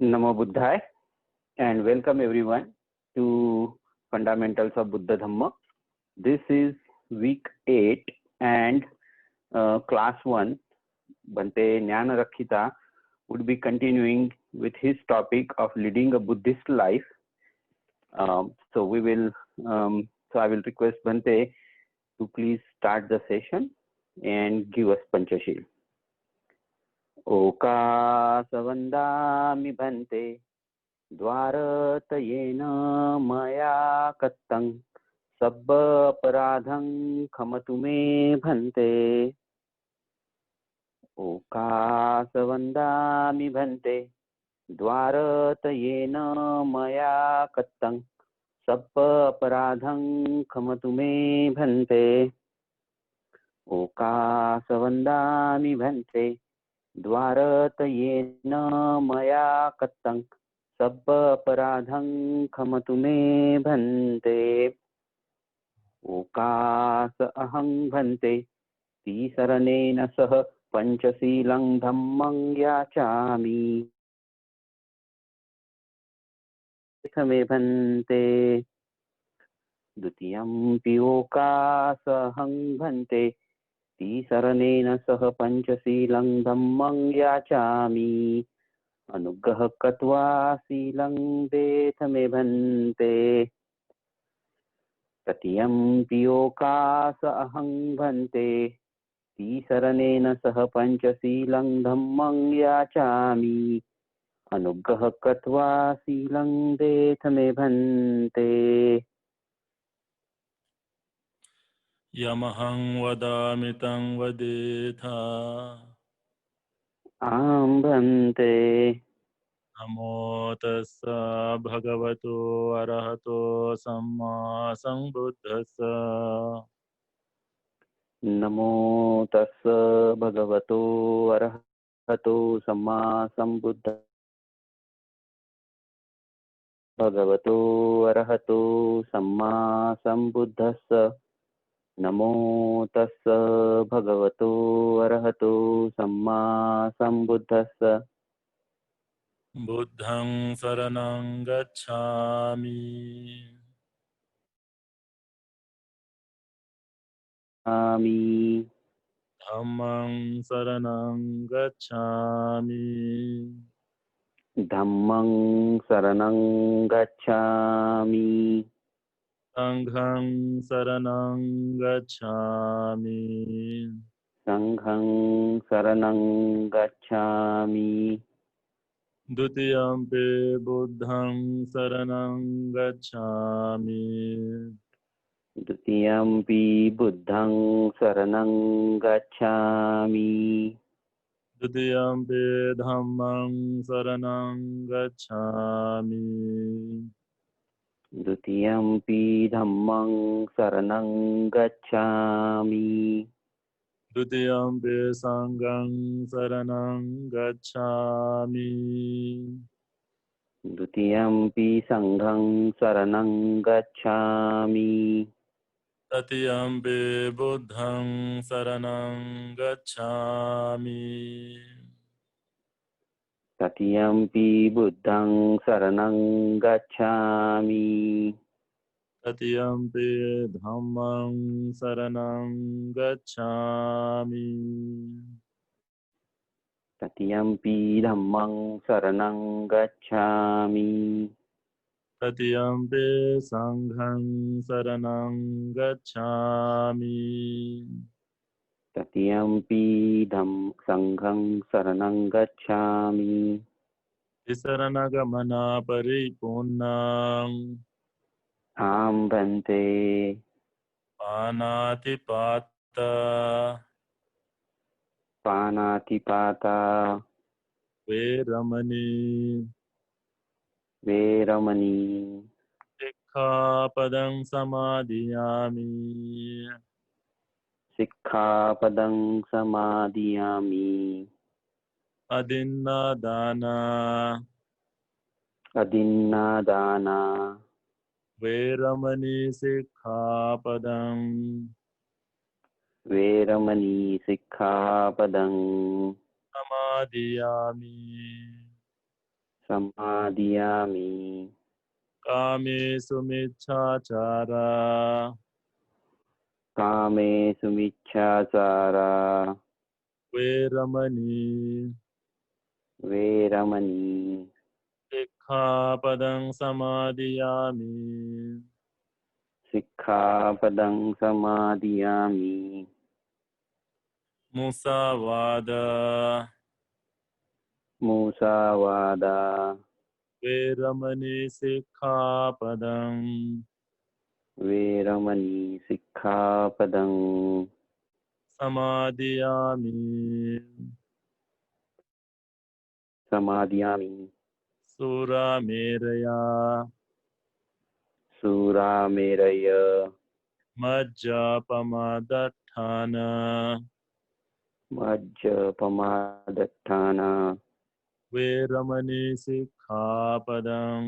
Namo Buddhaya and welcome everyone to Fundamentals of Buddha-Dhamma. This is week 8 and class 1. Bante Jnana Rakkhita would be continuing with his topic of leading a Buddhist life. So I will request Bante to please start the session and give us Panchashil. Okasavandami Bante Dvaratayena Maya Kattang Sabba Paradhang Khamatume Bhante. Okasavandami Bhante Dvaratayena Maya Kattang Sabba Paradhang Khamatume Bhante. Okasavandami Bhante Dvaratayena Maya Kattang Sabba Paradhang Khamatume Bhante. Okasa Ahang Bhante Tisaranena Sah Panchasilang Dhammang Yachami Thame Bhante. Dutiyampi Okasa Ahang Bhante Tisaranena Sah Panchasilang Dhammang Yachami Anugraha Katva Silang Dethame Bhante. Tatiyampi Okasa Ahang Bhante Tisaranena Sah Panchasilang Dhammang Yachami Anugraha Katva Silang Dethame Bhante. Yamahang vadamitam vadetha Bhante. Namo tassa bhagavato arahato samma sambuddhassa. Namo tassa bhagavato arahato samma sambuddhassa. Bhagavato arahato samma sambuddhassa. Namo tassa bhagavato arahato samma sambuddhassa. Buddhang saranang gacchami. Ami. Dhammang saranang gacchami. Dhammang saranang gacchami. Sanghang saranang gacchami. Sanghang saranang gacchami. Dutiyampi buddhang saranang gacchami. Dutiyampi buddhang saranang gacchami. Dutiyampi dhammang saranang gacchami. Dutiyampi dhammang saranang gacchami. Dutiyampi sanghang saranang gacchami. Dutiyampi sanghang saranang gacchami. Tatiyampi buddhang saranang gacchami. Tatiyampi buddhang saranang gacchami. Tatiyampi dhammang saranang gacchami. Tatiyampi dhammang saranang gacchami. Tatiyampi sanghang saranang gacchami. Tatiyampi sanghang saranang gacchami. Tisaranagamana paripurnang. Bhante. Panatipata. Panatipata. Veramani. Veramani. Sikkhapadang samadhiyami. Sikkhapadang samadhiyami. Adinnadana. Adinnadana. Veramani sikkhapadang. Veramani sikkhapadang. Samadhiyami. samadhiyami. Kamesu miccācara. Kamesu miccācara. Veramani. Veramani. Sikkhapadang samadhiyami. Sikkhapadang samadhiyami. Musavada. Musavada. Veramani sikkhapadang. Veramani sikkhapadang Samadhiyami. samadhiyami. Surameraya. Surameraya. Majjapamadatthana. Majjapamadatthana. Veramani sikkhapadang.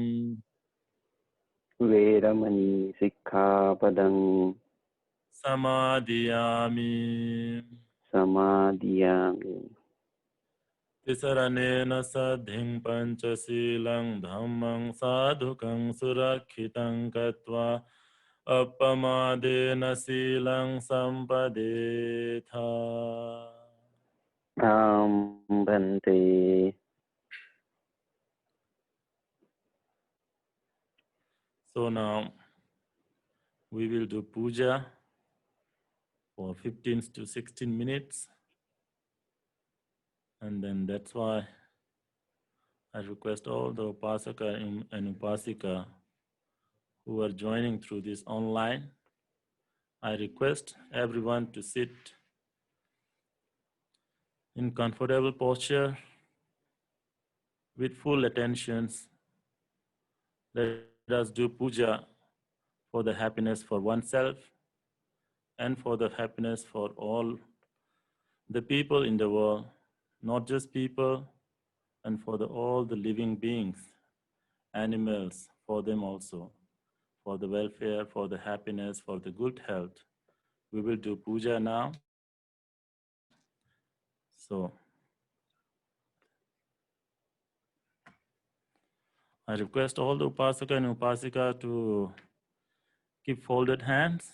Veramani sikkhapadang Samadhiyami. samadhiyami. Tisaranena saddhing panchasilang dhammang sadhukang surakhitang katva appamadena silang sampadetha. Bhante. So now we will do puja for 15 to 16 minutes. And then that's why I request all the upasaka and upasika who are joining through this online. I request everyone to sit in comfortable posture with full attentions. Let us do puja for the happiness for oneself and for the happiness for all the people in the world, not just people, and for all the living beings, animals, for them also, for the welfare, for the happiness, for the good health. We will do puja now. So I request all the upasaka and upasika to keep folded hands.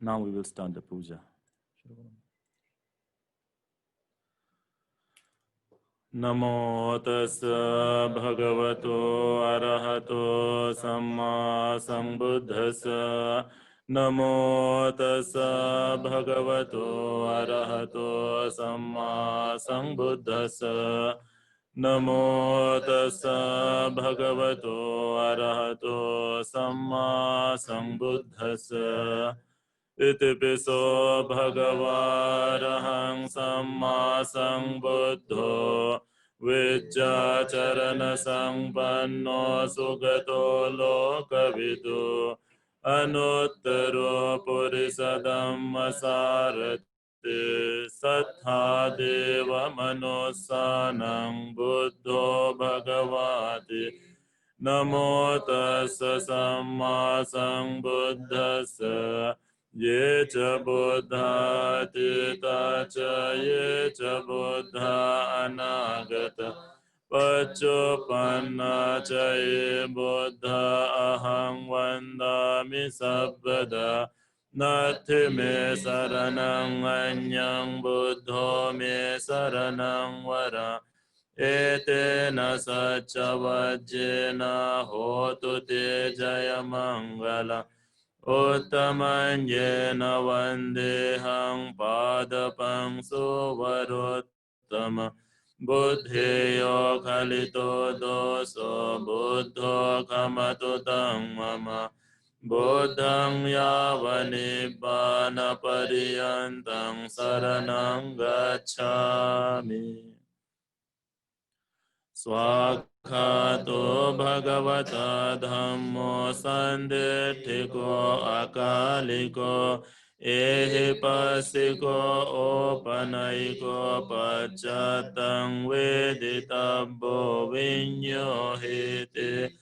Now we will start the puja. Namo tassa bhagavato arahato samma sambuddhassa. Namo tassa bhagavato arahato samma sambuddhassa. Namo tassa bhagavato arahato samma sambuddhassa. Iti piso bhagava arahang samma sambuddho vijja charana sampanno sugato lokavidu anuttaro purisa dhamma sarati sattha deva manusanang buddho bhagavati namo tassa samma sambuddhassa ye cha buddha tita cha ye cha buddha anagata paccuppanna cha ye buddha ahang vandami sabbada natti me saranang anyang buddho me saranang vara etena sacca vajjena hotu te jaya mangala Uttamanyena vandehang padapang suvaruttama Buddheyo khalito doso buddho kamatu mama Buddhang yavanibbana pariyantang saranang gacchami Swakhato bhagavata dhammo sandetthiko akaliko ehipasiko opanayiko pacchatang veditabbo vinyohiti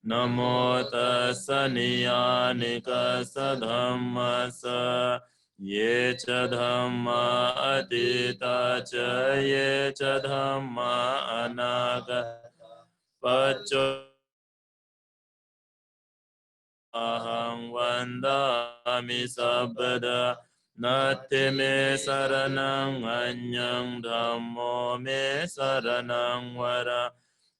Namo tassa niyanika sadhammasa Ye cha dhamma atita cha ye cha dhamma anagata Pacho ahang vandami sabbada Natti me saranang anyang dhammo me saranang vara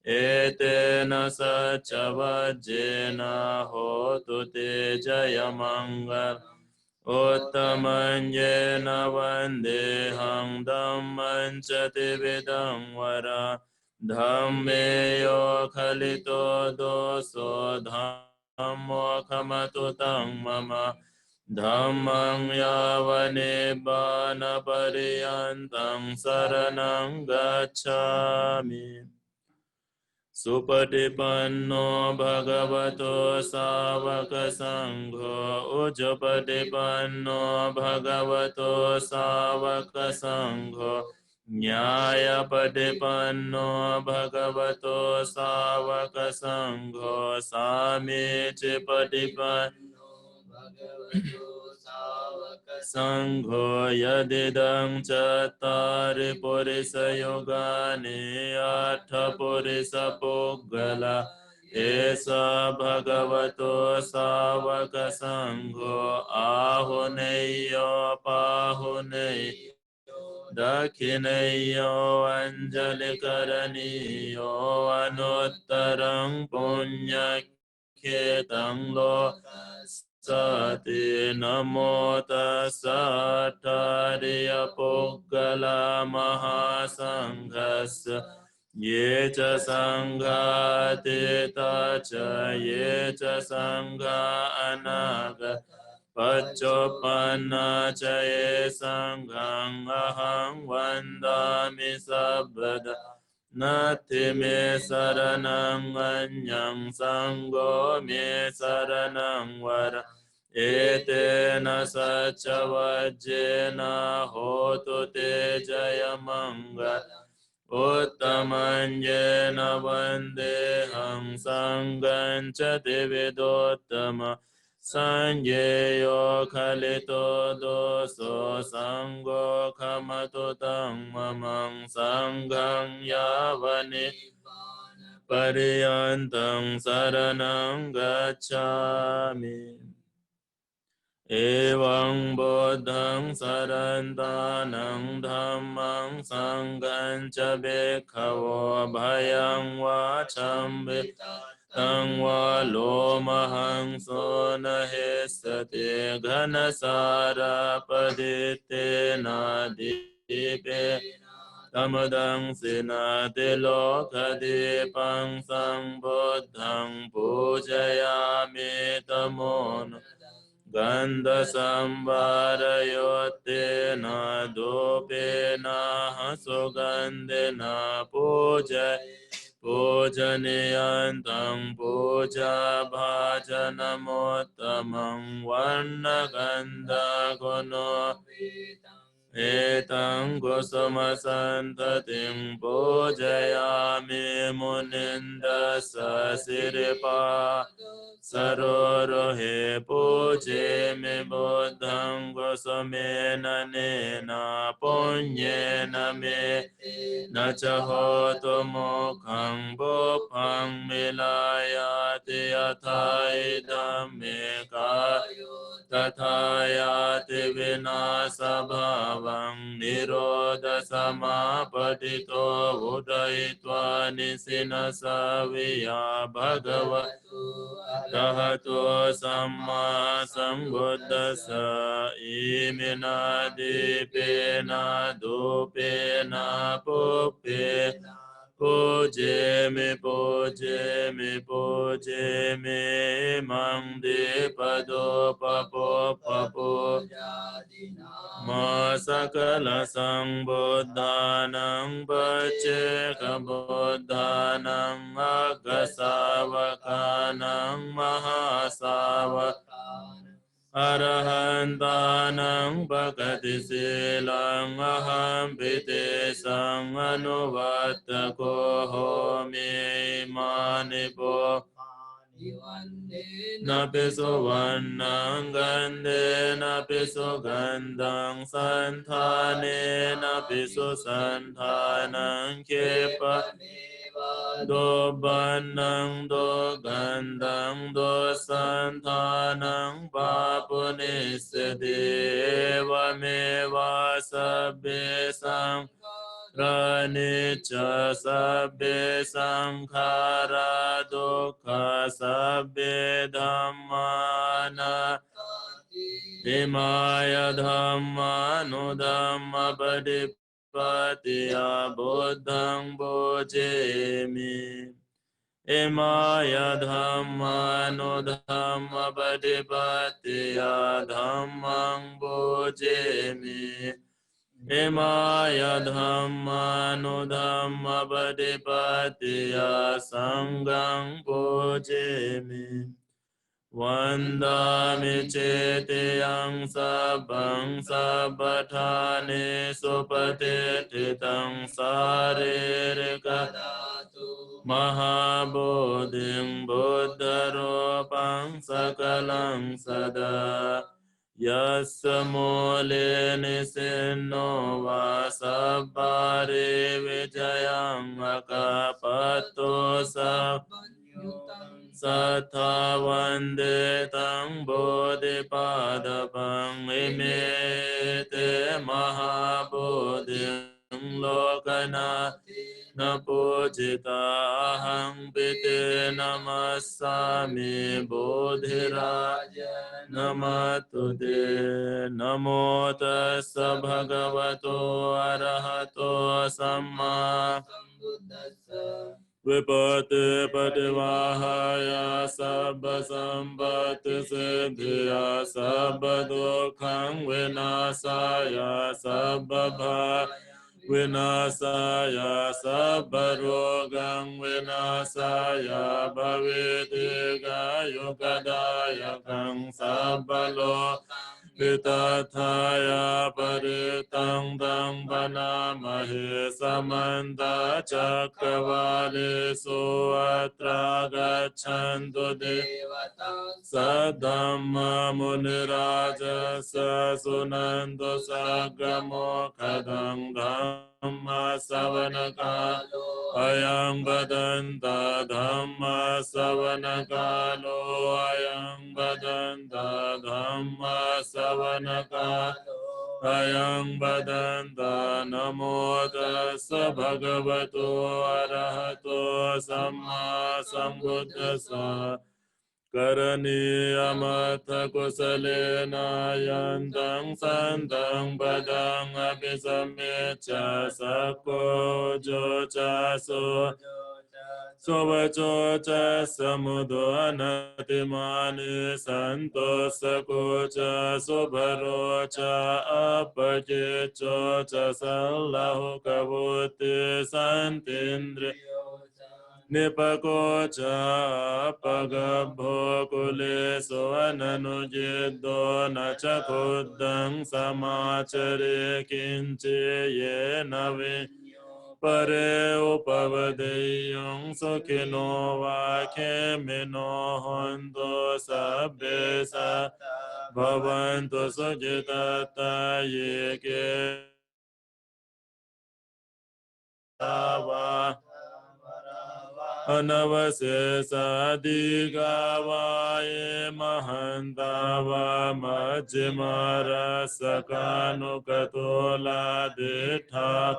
Etena sacha vajjena hotu te jaya mangal Uttamanyena vandehang dhamman chatividang vara Dhammeyo khalito doso dhammo khamatu tang mama Dhammang yavanibbana pariyantang saranang gacchami Supatipanno bhagavato savaka sangho Ujjapatipanno bhagavato savaka sangho Nyayapatipanno bhagavato savaka sangho Samici patipanno bhagavato savaka sangho Yadidang cattari purisa yogani Attha purisa puggala Esa bhagavato savaka sangho Ahuneyo pahuneyo Dakhineyo anjalikaraniyo Anuttarang punyakhetang lo Sati namo tassa tariya puggala mahasanghassa Ye ca sangha tita ca ye ca sangha anaga Paccopanna ca ye sanghang ahang vandami sabbada Natti me saranang anyang sangho me saranang vara Etena sacha vajjena hotu te jaya mangala Uttamanyena vandehang sangham chatividottama Sanjeyo khalito doso sangho khamatu tang mamang sanghang yavani pariyantang saranang gacchami Evaṁ bodhaṁ sarantanang dhammang sangham ca bhikkhavo bhayaṁ vācam tang va lomahang sonahesate ghanasara padite nadipe tamadang sinate lokadipang sang bodhaṁ pujayami tamon Ganda sambarayote na dope na hasogande na pujaniyantang puja bhajana mottamang varna ganda gono etang gosama santating pujayami muninda sasiripa Saroro he puje me bodhang gosame na ne na ponye na me na chahoto mokhang bopang milayate athai dhamme kayo tathayate vinasa bhavang nirodha samapatito udayitva nisinasa viya bhagavatu Tahato samma sambuddhassa imina dipena dupena puppe Puje me mang dipado papo papo Masakala sang buddhanang paceka buddhanang agasavakanang mahasavakanang Arahantanang bhakati silang aham pite sang anuvattako homi manipo Napiso Vanang Gande Napiso Gandang Santane Napiso Santanang Kepa Do Banang Do Gandang Do Santanang Papunise Deva Meva Sabbe Sang Ranicca sabbe sankhara dukkha sabbe dhammana imaya dhamma nu dhamma padipatiya buddhang bojemi imaya dhamma nu dhamma padipatiya dhammang bojemi Imaya dhamma nu dhamma padipatiya sanghang pujemi Vandami cetiyang sabang sabatthane supatititang saririka Mahabodhing buddharupang sakalang sada Yassa mole nisinno vasabbare vijayang akapato sa Sattha vande tang bodhipadapang imete mahabodhing lokana na pujita ahang pite namassami bodhiraja namatute namo tassa bhagavato arahato samma Vipati padivahaya sabba sambati siddhya sabba dukkhang vinasaya sabba vinasaya sabba rogang vinasaya bhaviti gayukadayakang sabba lo Vitathaya paritang dang vanamahe samanta cakravale suatra gachantu devata sadhamma muniraja sasunanto sagamo kadang dhamma savanaka ayang badanta dhamma savanakalo ayang badanta dhamma savanaka ayang badanta namo tassa bhagavato arahato samma sambuddhassa Karaniyamatha kusalena yantang santang padang abhisamecha sakko jocha sovacho cha samudo anatimani santo sakocha sobharo cha apajecho cha sallahu kavuti santindri Nipakocha pagabho kuleso ananujiddo nachakuddang samachare kinche ye navi pare upavadeyong sukino vakemino hondo sabbesa bhavantu sujitata yeke Anavase sadigavaye mahantava majjimara sakanu katola ditha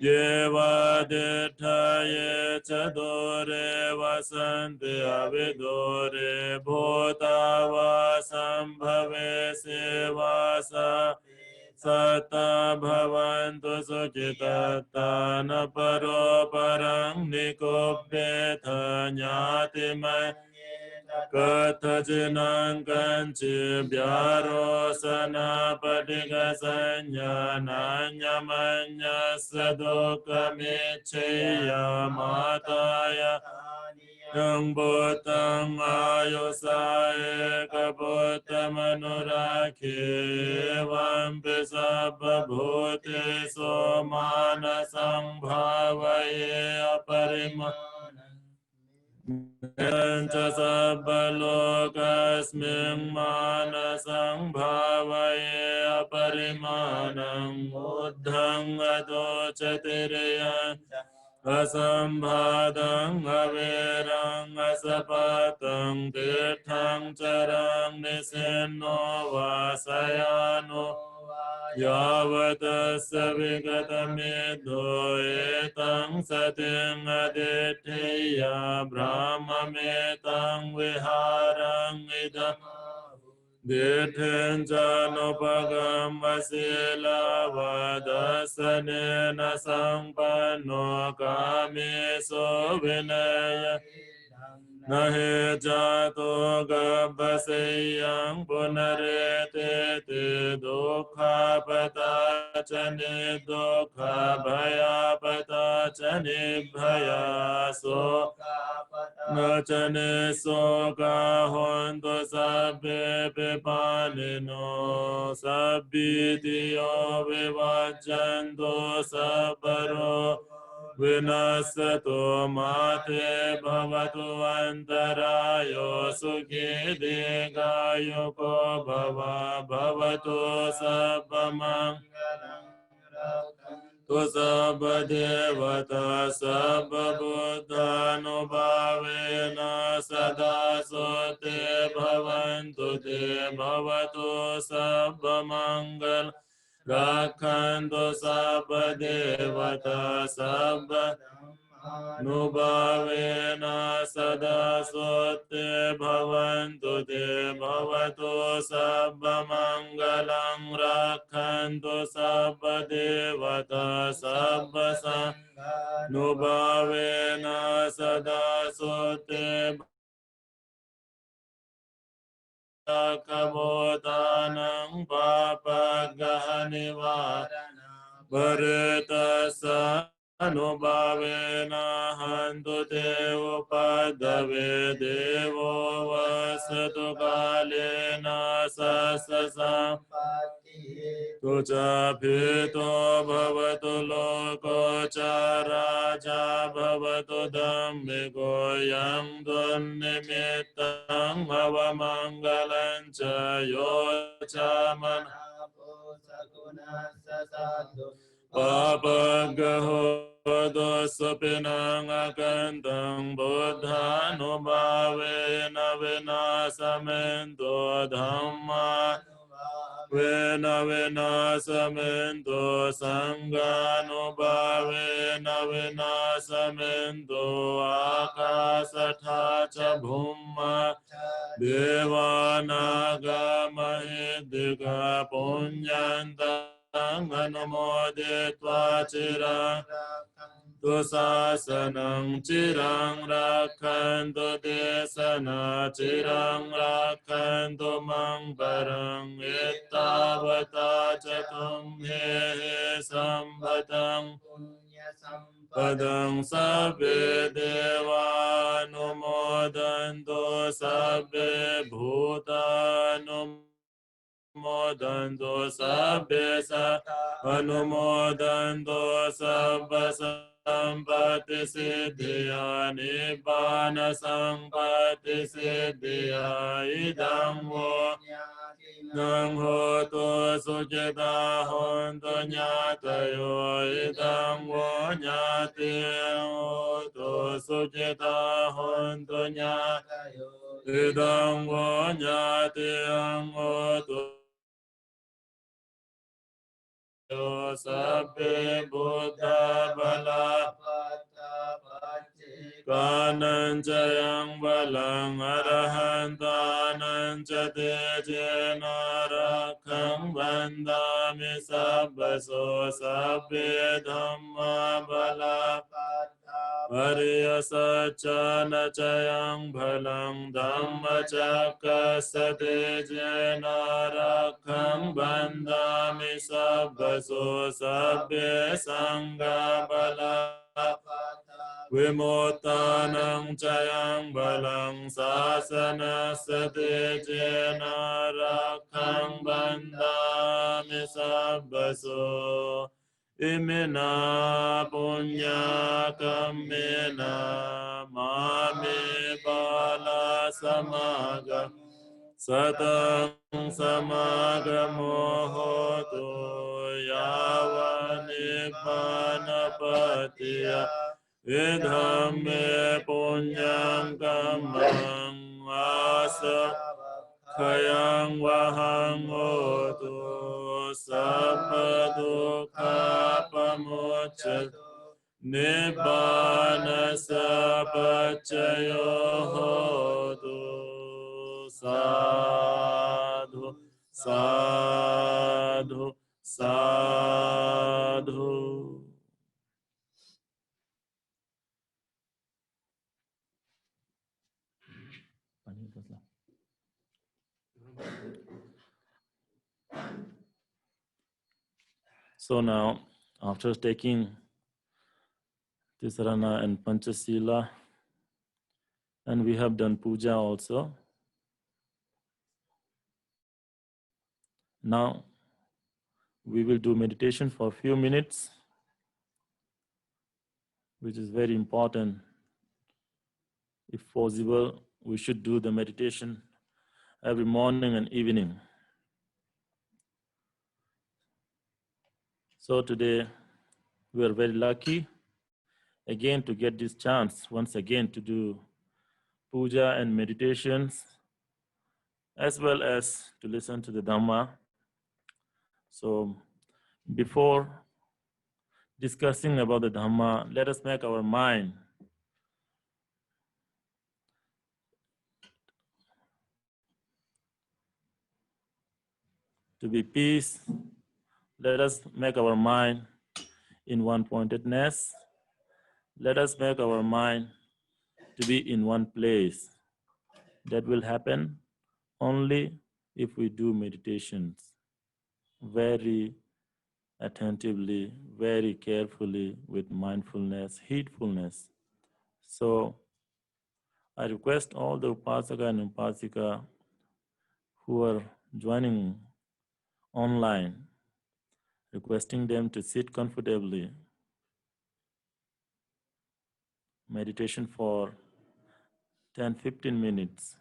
Yeva ditha ye chadore vasanti avidore bhutava sambhave sevasa Sata bhavantu suchitata na paro parang nikopetha nyati may katha jinang kanchi byaro sana patiga sanya nanya manya sadoka mecheya mataya Yang botang ayusae kapotam anurakhe vampi sabba bhuti somana sambhavaye aparimana Nenta sabbalokasming manasang bhavaye aparimanang buddhang adochatiriyan asambhadang averang asapatang tirthang charang nisinno vasayano Yavatasya vigatamidho etang sating aditya brahmametang viharang idam Dithin janupagam vasila vadasanena sampanno kamiso vinaya Nahi jato gabbaseyang punarete te dukha patachani dukha bhaya patachani bhaya so nachane soka honto sabbe pipanino sabbitiyo vivajjanto sabbaro Vinasato mate bhavatu antarayo sukhi degayo ko bhavatu sabbamang tu sabba devata sabba buddhanubhavena sada sote bhavantu te bhavatu sabba mangal Rakhanto sabba devata sabba nubhavena sada sotte bhavantu te bhavatu sabba mangalam rakhanto sabba devata sabba nubhavena sada sotte Kamodanang papa gahaniva Varitasa anubhavena hantu te upadave devo vasatu kalena sasasa Tuja pito bhavatu loko charaja bhavatu dhammiko yang dunnimittang bhavamangalam cha yo cha Papagaho dosapinang akantang buddhanubhavena vinasamento dhamma Vena vinasamento sanganubhavena vinasamento akasatha cha bhumma devanaga mahidika punyanta Anumoditva cirang Tusasanang cirang rakhantu desana cirang rakhantu mang parang ittavata catum hehe sambatang padang sabbe deva numodanto sabbe bhutanum Modanto sabbe sa anumodanto sabba sampati siddhya nibbana sampati siddhya idam vo nang hoto sujita honto nyatayo idam vo nyati hoto sujita honto nyatayo idam vo nyati hoto sabbe buddha bala kananjayang balang arahantananca tejena rakhang bandami sabbaso sabbe dhamma bala Arya Satchana Chayang Bhalang Dhamma Chakasate Jena Rakhang Bandami Sabbaso Sabbe Sangha Bala Vimotanang Chayang Balang Sasana Sate Jena Rakhang Bandami Sabbaso Imena punya kamena mame samaga Satang samagamo hotu yava nippanapatiya vidhamme punyam kamang asa khayang vahang hotu sabba dukkha pamuccat nibbana sapacayo hotu sadhu sadhu sadhu. So now, after taking Tisarana and Panchasila, and we have done puja also. Now, we will do meditation for a few minutes, which is very important. If possible, we should do the meditation every morning and evening. So today, we are very lucky again to get this chance once again to do puja and meditations, as well as to listen to the Dhamma. So before discussing about the Dhamma, let us make our mind to be peace. Let us make our mind in one-pointedness. Let us make our mind to be in one place. That will happen only if we do meditations very attentively, very carefully, with mindfulness, heedfulness. So I request all the Upasaka and Upasika who are joining online, requesting them to sit comfortably, meditation for 10-15 minutes.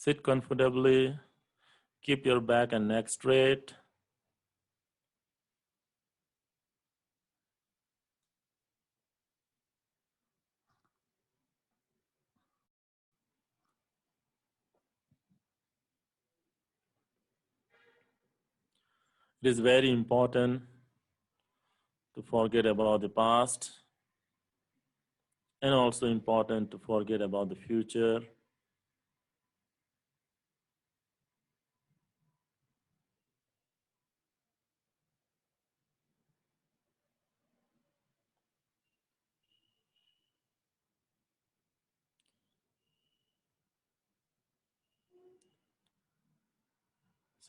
Sit comfortably, keep your back and neck straight. It is very important to forget about the past, and also important to forget about the future.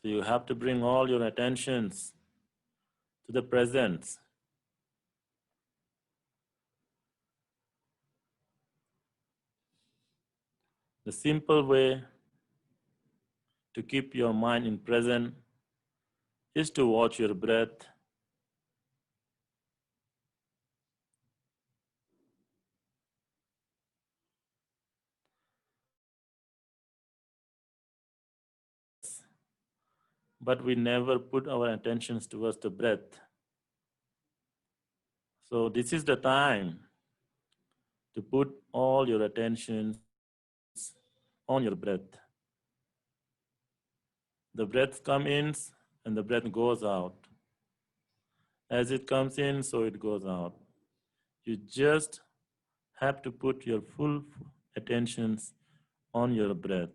So you have to bring all your attentions to the present. The simple way to keep your mind in present is to watch your breath. But we never put our attentions towards the breath. So this is the time to put all your attentions on your breath. The breath comes in and the breath goes out. As it comes in, so it goes out. You just have to put your full attentions on your breath.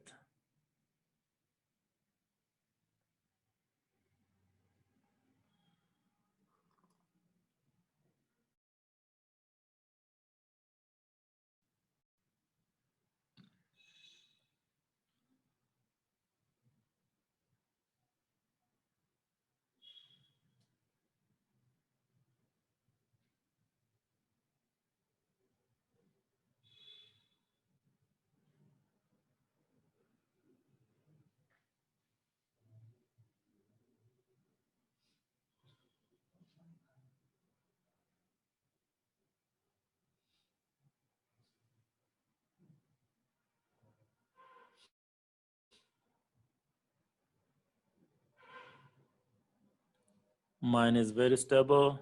Mind is very stable,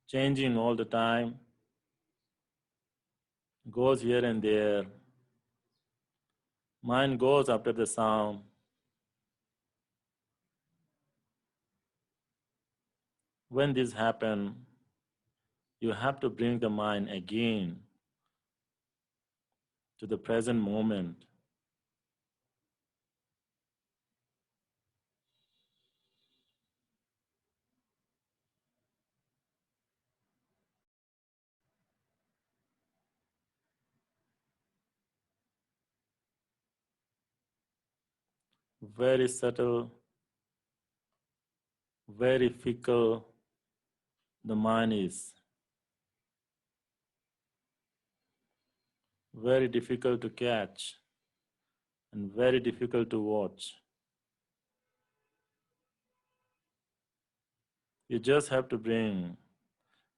changing all the time, goes here and there. Mind goes after the sound. When this happens, you have to bring the mind again to the present moment. Very subtle, very fickle the mind is. Very difficult to catch and very difficult to watch. You just have to bring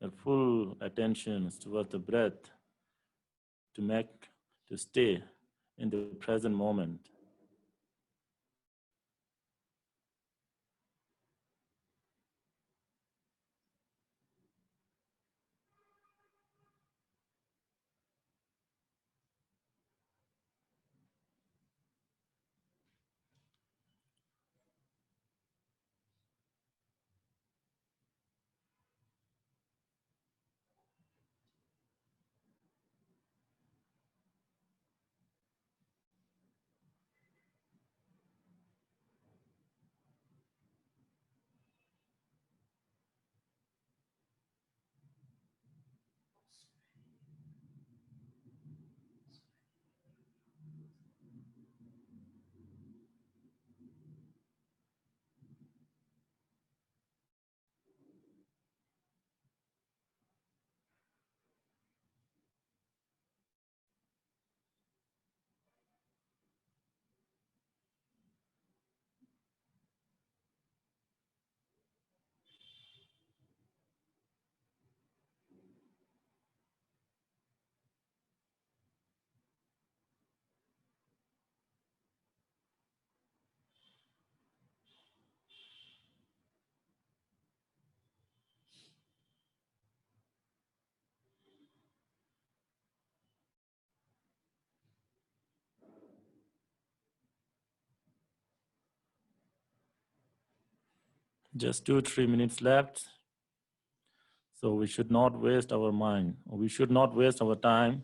your full attention towards the breath to stay in the present moment. Just 2-3 minutes left. So we should not waste our mind. We should not waste our time.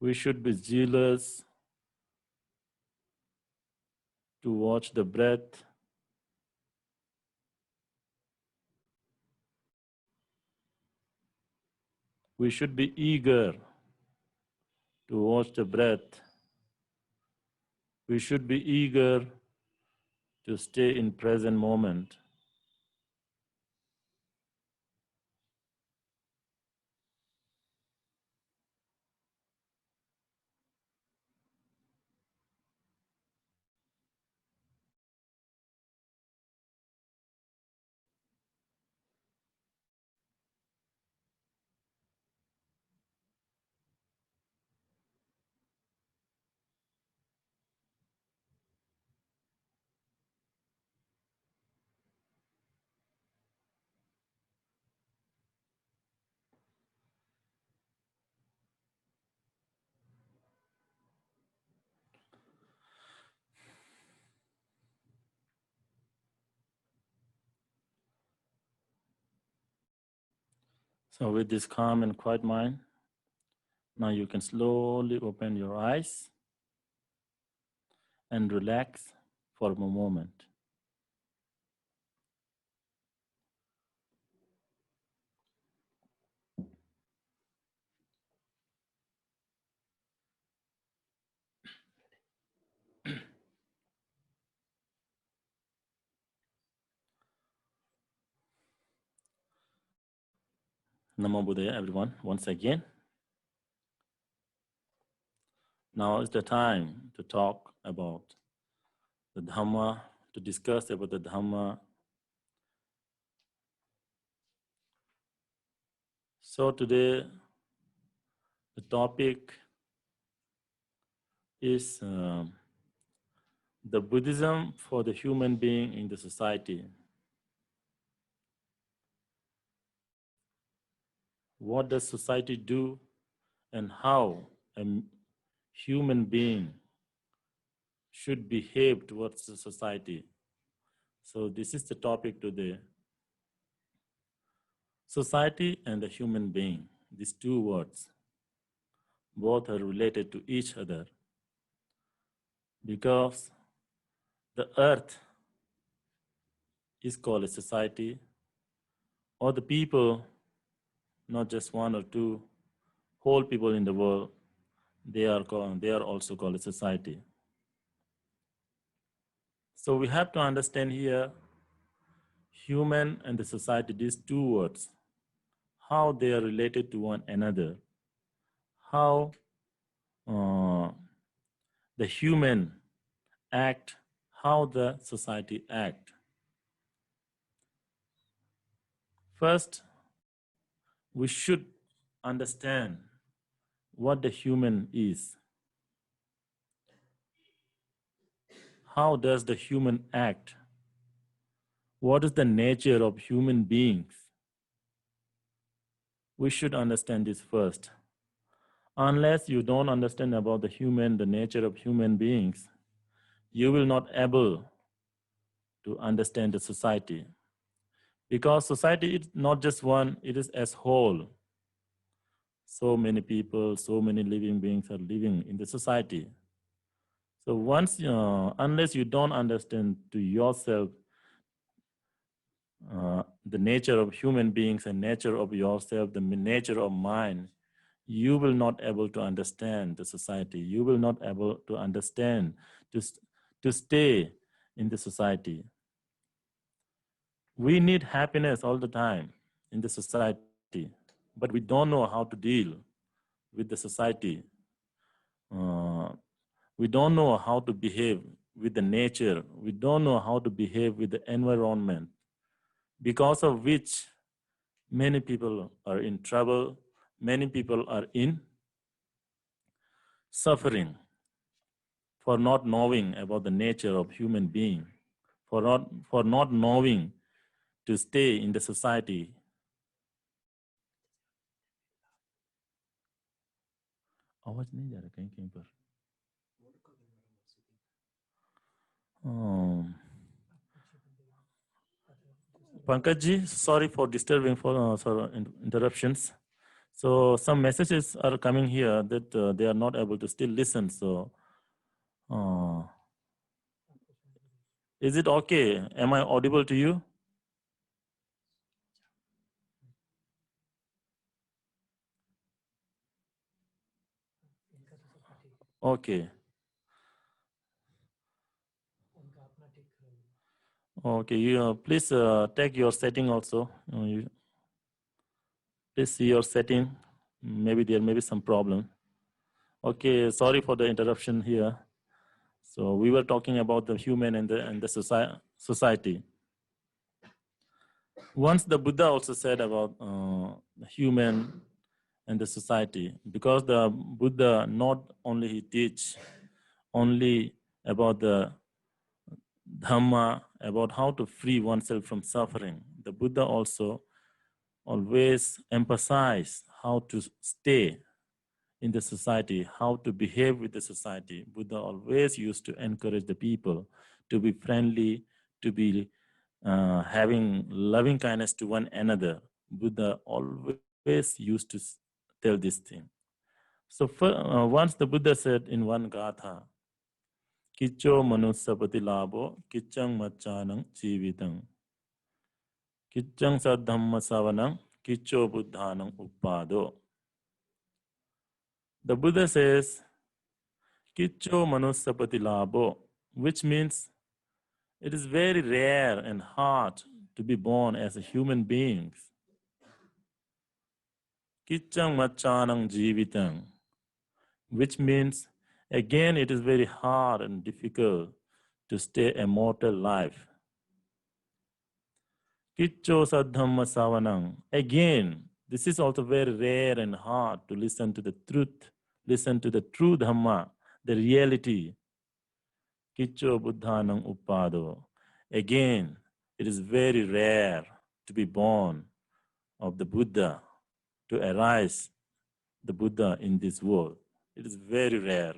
We should be zealous to watch the breath. We should be eager to watch the breath. We should be eager to stay in present moment. So with this calm and quiet mind, now you can slowly open your eyes and relax for a moment. Namo Buddhaya, everyone, once again. Now is the time to talk about the Dhamma, to discuss about the Dhamma. So today, the topic is the Buddhism for the human being in the society. What does society do and how a human being should behave towards the society? So this is the topic today. Society and the human being, these two words, both are related to each other because the earth is called a society, or the people, not just one or two, whole people in the world, they are also called a society. So we have to understand here human and the society, these two words, how they are related to one another, how the human act, how the society act. First, we should understand what the human is. How does the human act? What is the nature of human beings? We should understand this first. Unless you don't understand about the nature of human beings, you will not able to understand the society. Because society is not just one, it is as whole. So many people, so many living beings are living in the society. So unless you don't understand to yourself the nature of human beings and nature of yourself, the nature of mind, you will not able to understand the society. You will not able to understand to stay in the society. We need happiness all the time in the society, but we don't know how to deal with the society. We don't know how to behave with the nature. We don't know how to behave with the environment, because of which many people are in trouble, many people are in suffering for not knowing about the nature of human being, for not knowing to stay in the society. आवाज नहीं जा रहा कहीं कहीं पर. Pankaj ji, sorry for disturbing for interruptions. So some messages are coming here that they are not able to still listen. So is it okay? Am I audible to you? Okay. Okay, you please take your setting also. Please see your setting. Maybe there may be some problem. Okay, sorry for the interruption here. So we were talking about the human and the society. Once the Buddha also said about the human and the society, because the Buddha not only he teach only about the Dhamma, about how to free oneself from suffering. The Buddha also always emphasize how to stay in the society, how to behave with the society. Buddha always used to encourage the people to be friendly, to be having loving kindness to one another. Buddha always used to tell this thing. So once the Buddha said in one gatha, Kicho manusapati labo, kichang machanang jivitang. Kichang sadhamma savanang, kicho buddhanang uppado. The Buddha says, Kicho manusapati labo, which means it is very rare and hard to be born as a human being. Kichang machanang jivitang, which means again it is very hard and difficult to stay a mortal life. Kicho sadhamma savanang, again this is also very rare and hard to listen to the truth, listen to the true Dhamma, the reality. Kicho buddhanang uppado. Again, it is very rare to be born of the Buddha, to arise the Buddha in this world. It is very rare.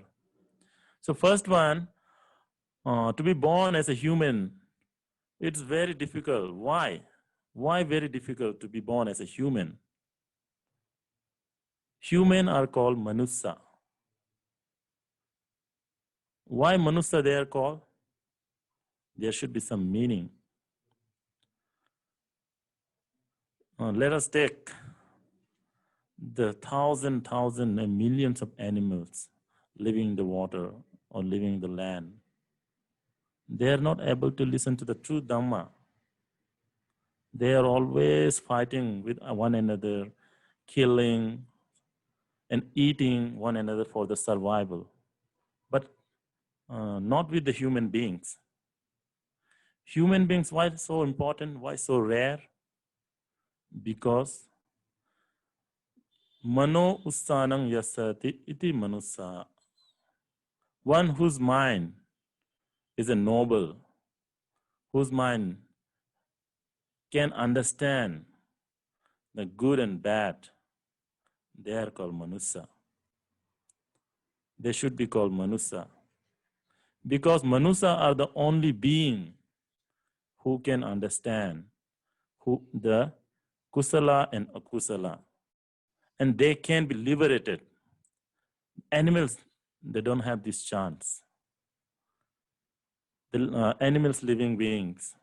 So first one, to be born as a human, it's very difficult. Why? Why very difficult to be born as a human? Human are called manusa. Why manusa they are called? There should be some meaning. Let us take the thousand and millions of animals living in the water or living in the land. They are not able to listen to the true Dhamma. They are always fighting with one another, killing and eating one another for the survival. But not with the human beings. Human beings, why so important? Why so rare? Because mano ussanang yasati iti manusa. One whose mind is a noble, whose mind can understand the good and bad, they are called manusa. They should be called manusa. Because manusa are the only being who can understand the kusala and akusala. And they can be liberated. Animals, they don't have this chance. The animals, living beings,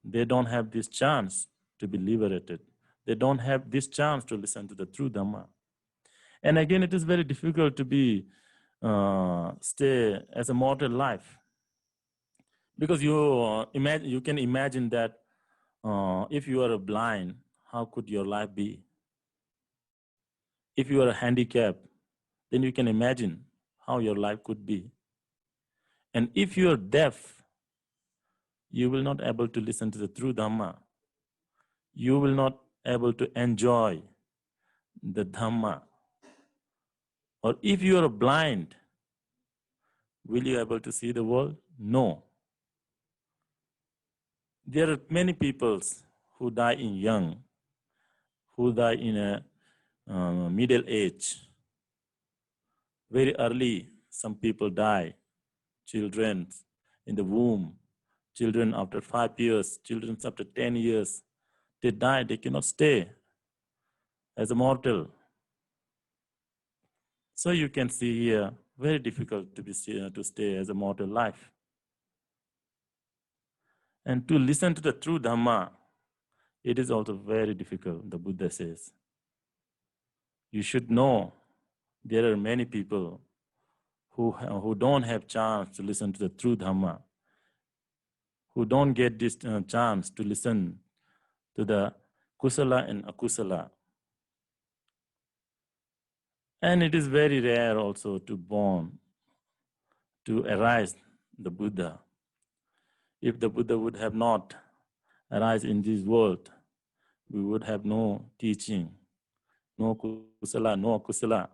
they don't have this chance to be liberated. They don't have this chance to listen to the true Dhamma. And again, it is very difficult to be stay as a mortal life, because you can imagine that if you are blind, how could your life be? If you are handicapped, then you can imagine how your life could be. And if you are deaf, you will not able to listen to the true Dhamma. You will not able to enjoy the Dhamma. Or if you are blind, will you able to see the world? No. There are many people who die in young, who die in a middle age. Very early, some people die. Children in the womb, children after 5 years, children after 10 years, they die, they cannot stay as a mortal. So you can see here, very difficult to stay as a mortal life. And to listen to the true Dhamma, it is also very difficult, the Buddha says. You should know there are many people who don't have chance to listen to the true Dhamma, who don't get this chance to listen to the kusala and akusala. And it is very rare also to arise the Buddha. If the Buddha would have not arisen in this world, we would have no teaching, no kusala, no akusala,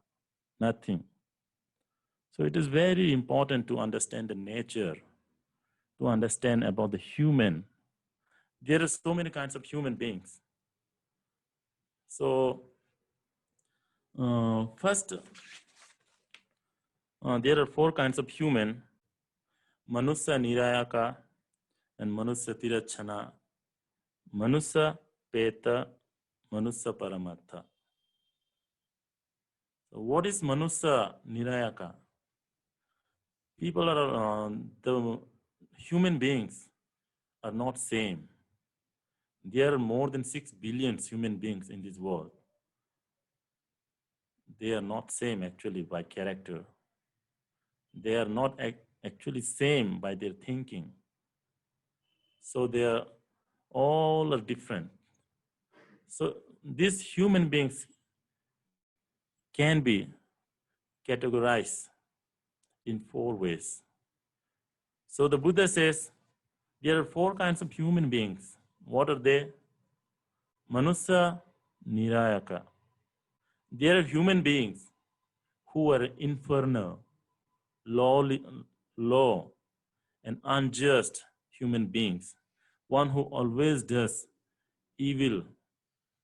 nothing. So it is very important to understand the nature, to understand about the human. There are so many kinds of human beings. So first, there are 4 kinds of human: Manusya Nirayaka and Manusya Tirachana, Manusya Peta, Manusya Paramatha. So what is Manusya Nirayaka? People are, the human beings are not same. There are more than 6 billion human beings in this world. They are not same actually by character. They are not actually same by their thinking. So they are all are different. So these human beings can be categorized in 4 ways. So the Buddha says there are 4 kinds of human beings. What are they? Manusya Nirayaka. There are human beings who are infernal. lowly, low and unjust human beings, one who always does evil,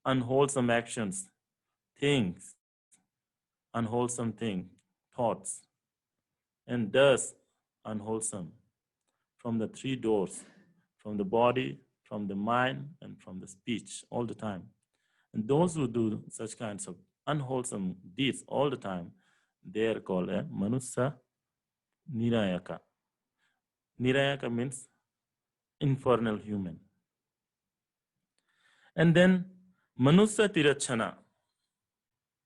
unwholesome actions, things, unwholesome things, thoughts, and does unwholesome from the three doors, from the body, from the mind, and from the speech all the time. And those who do such kinds of unwholesome deeds all the time, they are called a manusa nirayaka. Nirayaka means infernal human. And then manusa tirachana,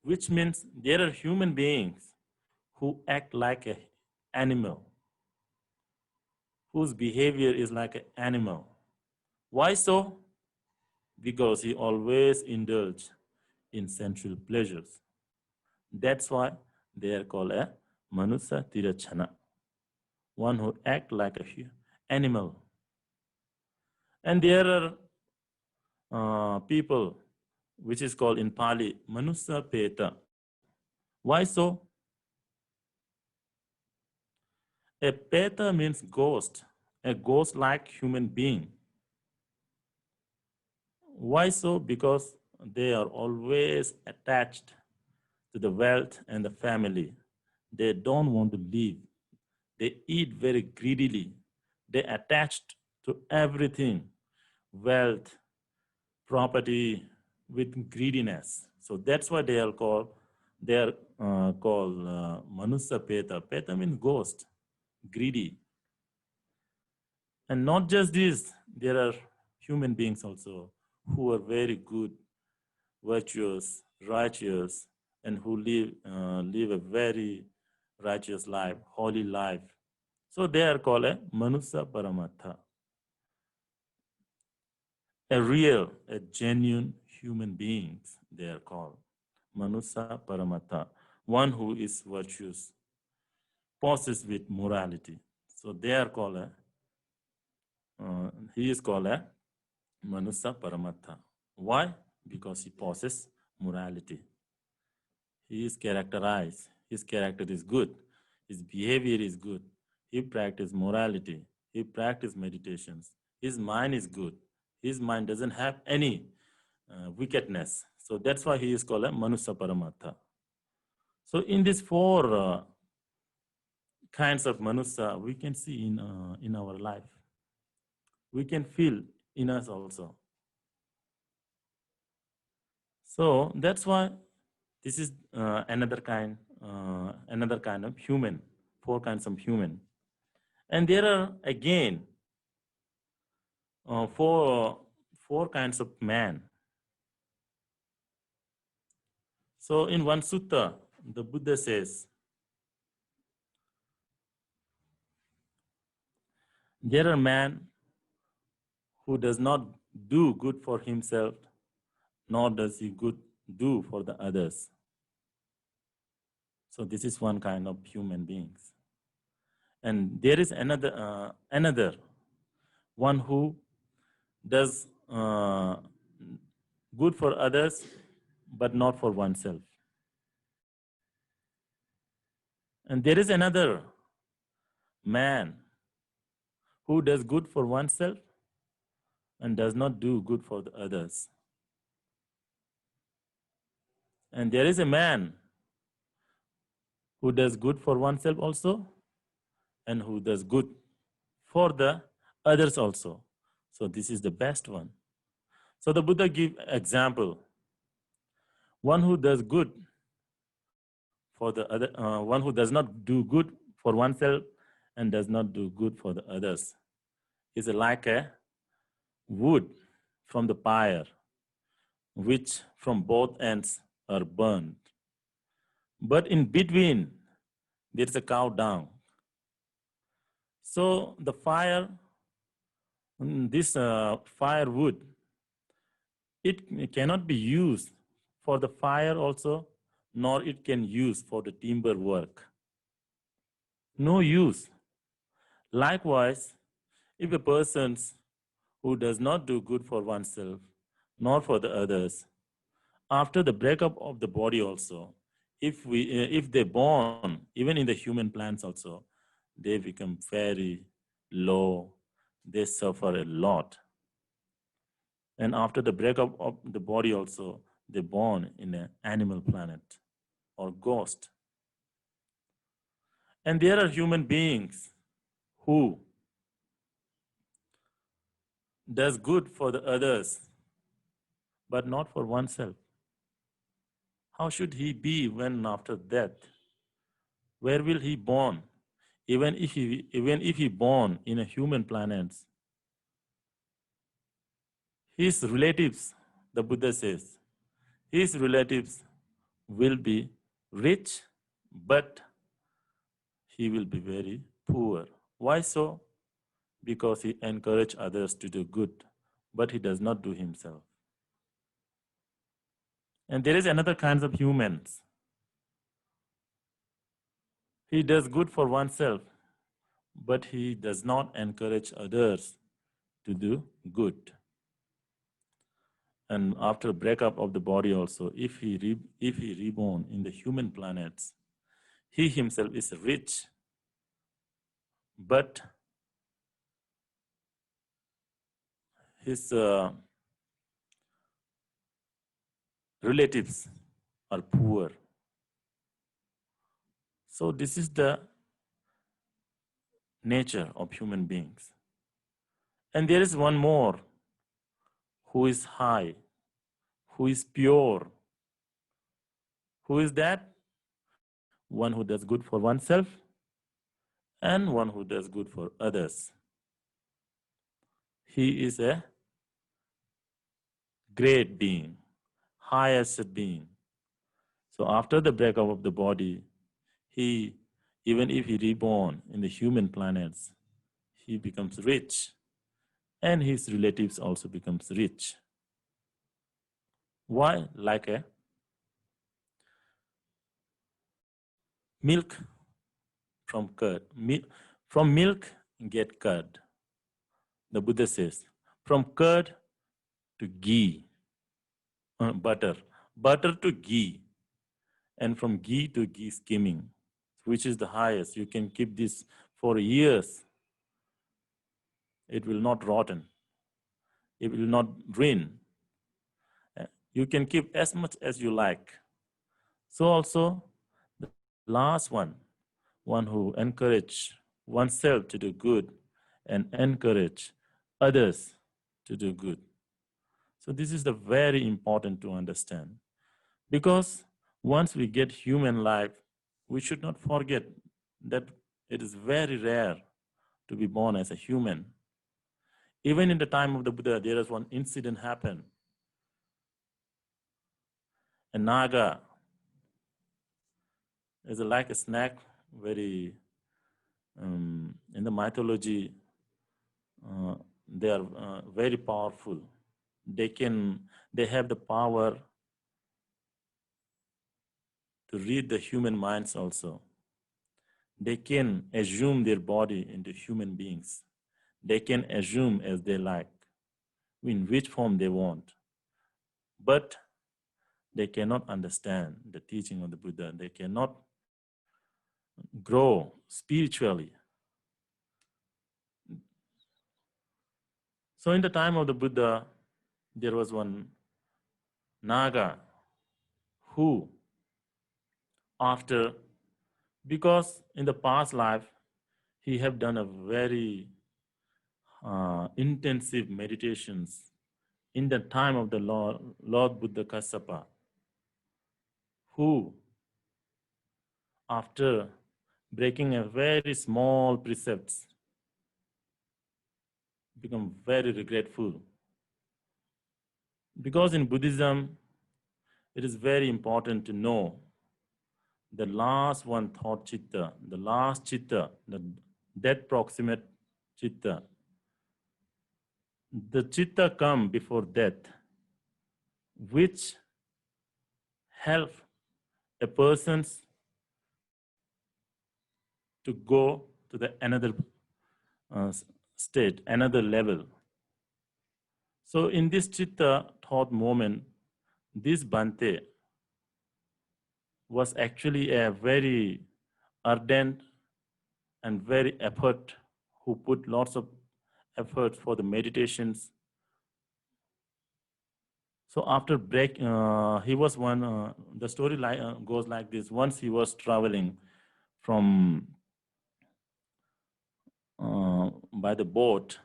which means there are human beings who act like an animal, whose behavior is like an animal. Why so? Because he always indulges in sensual pleasures. That's why they are called a manusa tirachana, one who act like an animal. And there are people which is called in Pali manusa peta. Why so? A peta means ghost, a ghost-like human being. Why so? Because they are always attached to the wealth and the family. They don't want to leave. They eat very greedily. They attached to everything, wealth, property, with greediness. So that's why they are called manusa peta. Peta means ghost, greedy. And not just this, there are human beings also who are very good, virtuous, righteous, and who live a very righteous life, holy life. So they are called a manusa paramatha. A genuine human beings, they are called. Manusa Paramatha, one who is virtuous, possessed with morality. So they are called he is called a Manusa Paramatha. Why? Because he possesses morality. He is characterized. His character is good. His behavior is good. He practices morality. He practices meditations. His mind is good. His mind doesn't have any wickedness. So that's why he is called a Manusa Paramatha. So in these four kinds of Manusa, we can see in our life. We can feel in us also. So that's why this is another kind of human, four kinds of human. And there are again four kinds of man. So in one sutta, the Buddha says, there are man who does not do good for himself, nor does he do for the others. So this is one kind of human beings. And there is another one who does good for others, but not for oneself. And there is another man who does good for oneself and does not do good for the others. And there is a man who does good for oneself also and who does good for the others also. So this is the best one. So the Buddha gives example. One who does good for the other, one who does not do good for oneself and does not do good for the others is like a wood from the fire, which from both ends are burned. But in between, there is a cow dung. So the fire, this firewood, it cannot be used for the fire also, nor it can use for the timber work. No use. Likewise, if a person who does not do good for oneself, nor for the others, after the breakup of the body also, if they born, even in the human plants also, they become very low, they suffer a lot. And after the breakup of the body also, they born in an animal planet or ghost. And there are human beings who does good for the others, but not for oneself. How should he be when after death? Where will he born? Even if he born in a human planet, his relatives, the Buddha says, his relatives will be rich, but he will be very poor. Why so? Because he encourages others to do good, but he does not do himself. And there is another kinds of humans. He does good for oneself, but he does not encourage others to do good. And after breakup of the body also, if he reborn in the human planets, he himself is rich, but his relatives are poor. So this is the nature of human beings. And there is one more who is high, who is pure. Who is that? One who does good for oneself and one who does good for others. He is a great being, highest being. So after the breakup of the body, he, even if he reborn in the human planets, he becomes rich, and his relatives also becomes rich. Why? Like a milk from curd. From milk get curd. The Buddha says, from curd to ghee, butter to ghee, and from ghee to ghee skimming, which is the highest. You can keep this for years. It will not rotten. It will not drain. You can keep as much as you like. So also, the last one who encourage oneself to do good and encourage others to do good. So this is the very important to understand, because once we get human life, we should not forget that it is very rare to be born as a human. Even in the time of the Buddha, there is one incident happened. A naga is like a snake, very, in the mythology, they are very powerful. They have the power to read the human minds also. They can assume their body into human beings. They can assume as they like, in which form they want. But they cannot understand the teaching of the Buddha. They cannot grow spiritually. So in the time of the Buddha, there was one Naga who, because in the past life, he have done a very intensive meditations in the time of the Lord Buddha Kassapa, who, after breaking a very small precepts, become very regretful. Because in Buddhism, it is very important to know the last one thought chitta, the last chitta, the death proximate chitta. The chitta come before death, which help a person to go to the another state, another level. So in this chitta thought moment, this Bhante was actually a very ardent and very effort, who put lots of effort for the meditations. So after break, he was one, the story goes like this. Once he was traveling from by the boat.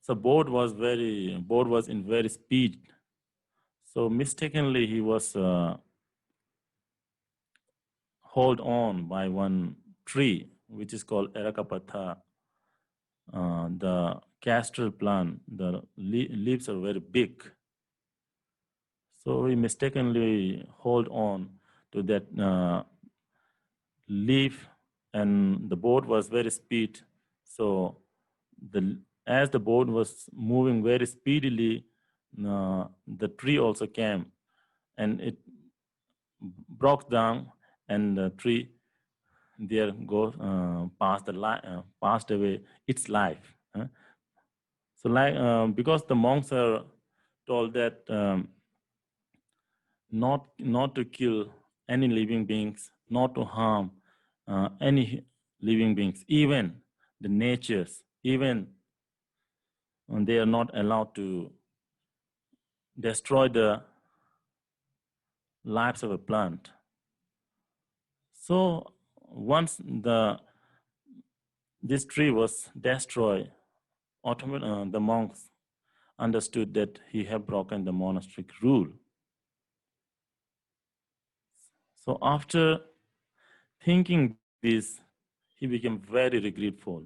So boat was in very speed. So mistakenly he was hold on by one tree, which is called Erakapatha. The castor plant, the leaves are very big. So he mistakenly hold on to that leaf, and the boat was very speed. So as the boat was moving very speedily, the tree also came, and it broke down, and the tree there passed away its life. So because the monks are told that not to kill any living beings, not to harm any living beings, even the natures, even they are not allowed to destroy the lives of a plant. So once this tree was destroyed, the monks understood that he had broken the monastic rule. So after thinking this, he became very regretful.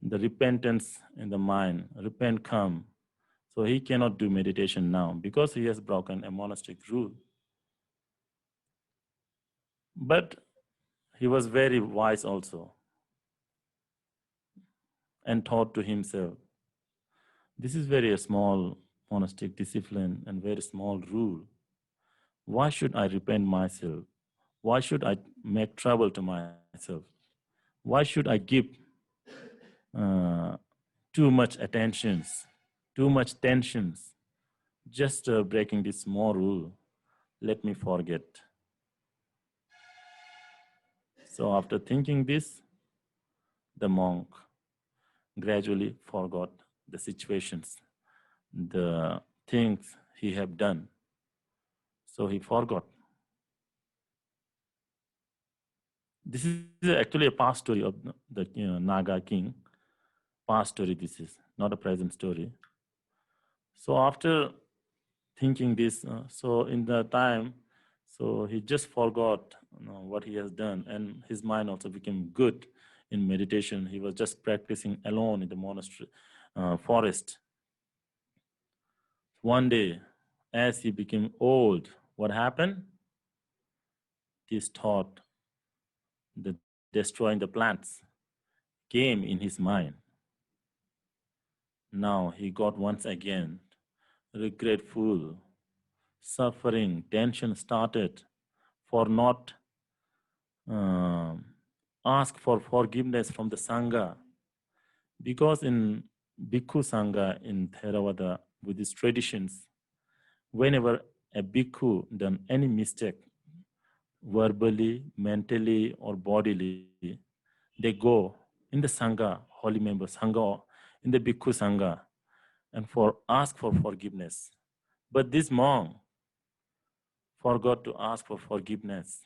The repentance in the mind, repent come. So he cannot do meditation now because he has broken a monastic rule. But he was very wise also, and thought to himself, this is very small monastic discipline and very small rule. Why should I repent myself? Why should I make trouble to myself? Why should I give uh, too much attentions, too much tensions, just breaking this small rule? Let me forget. So after thinking this, the monk gradually forgot the situations, the things he had done. So he forgot. This is actually a past story of the Naga king. Past story this is, not a present story. So after thinking this, so in the time, so he just forgot what he has done, and his mind also became good in meditation. He was just practicing alone in the monastery forest. One day, as he became old, what happened? This thought, the destroying the plants, came in his mind. Now he got once again regretful, suffering, tension started for not ask for forgiveness from the Sangha. Because in Bhikkhu Sangha, in Theravada Buddhist traditions, whenever a bhikkhu done any mistake, verbally, mentally, or bodily, they go in the Sangha, holy members, Sangha, in the Bhikkhu Sangha, and ask for forgiveness. But this monk forgot to ask for forgiveness.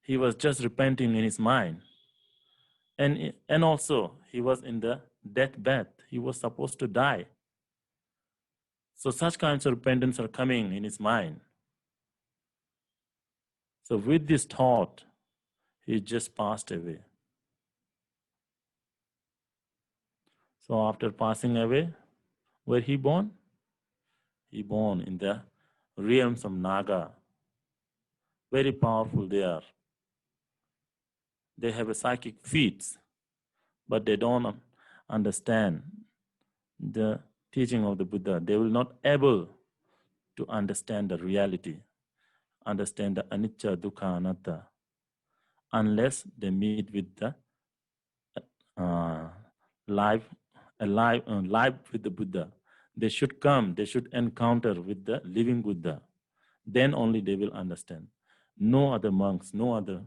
He was just repenting in his mind. And also, he was in the deathbed. He was supposed to die. So such kinds of repentance are coming in his mind. So with this thought, he just passed away. So after passing away, where he born? He born in the realms of Naga. Very powerful they are. They have a psychic feats, but they don't understand the teaching of the Buddha. They will not able to understand the reality, understand the anicca, dukkha, anatta, unless they meet with the uh, live with the Buddha. They should come, they should encounter with the living Buddha. Then only they will understand. No other monks, no other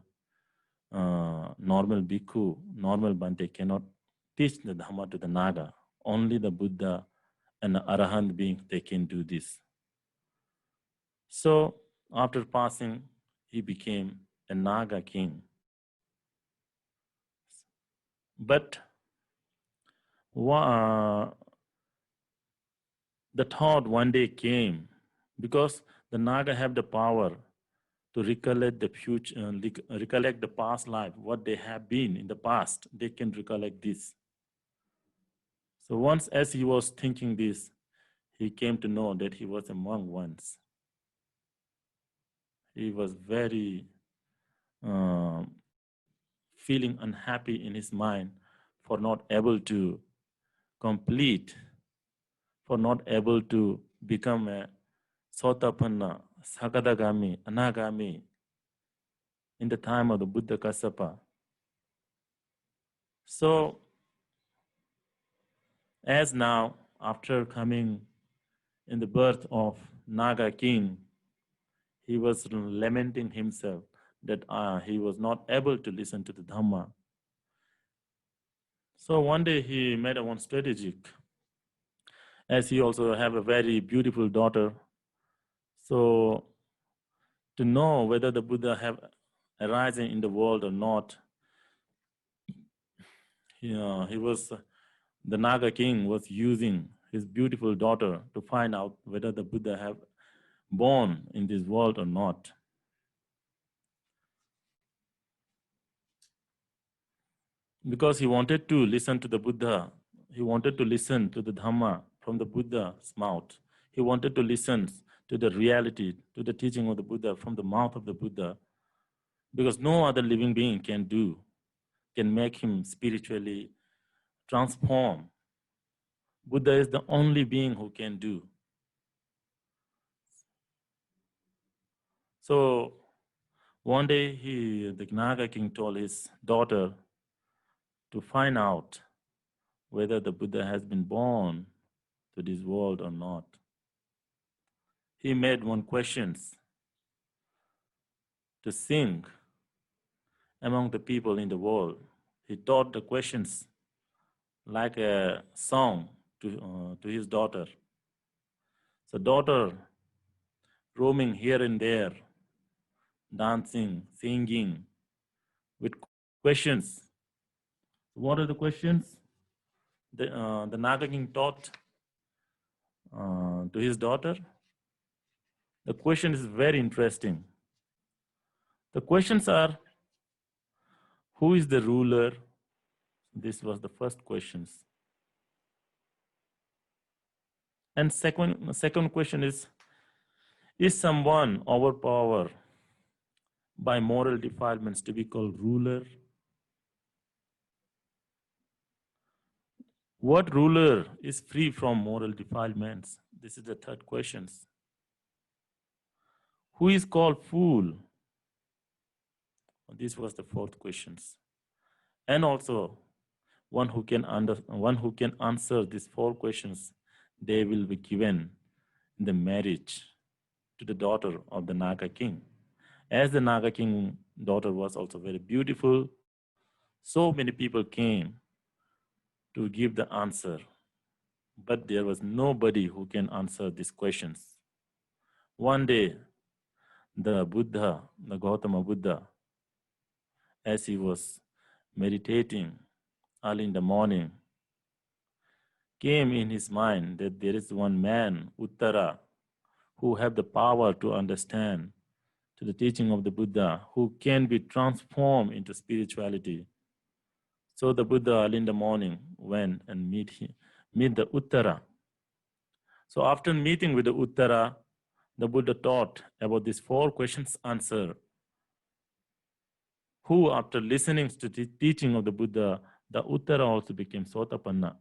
normal bhikkhu, normal Bhante cannot teach the Dhamma to the Naga. Only the Buddha and the Arahant being, they can do this. So after passing, he became a Naga king. But the thought one day came, because the Naga have the power to recollect the future, recollect the past life, what they have been in the past, they can recollect this. So once as he was thinking this, he came to know that he was a monk once. He was very feeling unhappy in his mind for not able to complete, for not able to become a Sotapanna, Sakadagami, Anagami in the time of the Buddha Kassapa. So, as now, after coming in the birth of Naga king, he was lamenting himself that he was not able to listen to the Dhamma. So one day he made one strategic, as he also have a very beautiful daughter. So to know whether the Buddha have arisen in the world or not, the Naga king was using his beautiful daughter to find out whether the Buddha have born in this world or not. Because he wanted to listen to the Buddha, he wanted to listen to the Dhamma from the Buddha's mouth. He wanted to listen to the reality, to the teaching of the Buddha from the mouth of the Buddha, because no other living being can make him spiritually transform. Buddha is the only being who can do. So one day the Naga king told his daughter to find out whether the Buddha has been born to this world or not. He made one question to sing among the people in the world. He taught the questions like a song to his daughter. So daughter roaming here and there, dancing, singing with questions. What are the questions? The Naga king taught to his daughter. The question is very interesting. The questions are, who is the ruler? This was the first questions. And second question is someone overpowered by moral defilements to be called ruler? What ruler is free from moral defilements? This is the third question. Who is called fool? This was the fourth question. And also, one who can answer these four questions, they will be given in the marriage to the daughter of the Naga king. As the Naga king daughter was also very beautiful, so many people came to give the answer, but there was nobody who can answer these questions. One day, the Buddha, the Gautama Buddha, as he was meditating early in the morning, came in his mind that there is one man, Uttara, who have the power to understand to the teaching of the Buddha, who can be transformed into spirituality. So the Buddha early in the morning went and meet the Uttara. So after meeting with the Uttara, the Buddha taught about these four questions answer. Who, after listening to the teaching of the Buddha, the Uttara also became Sotapanna.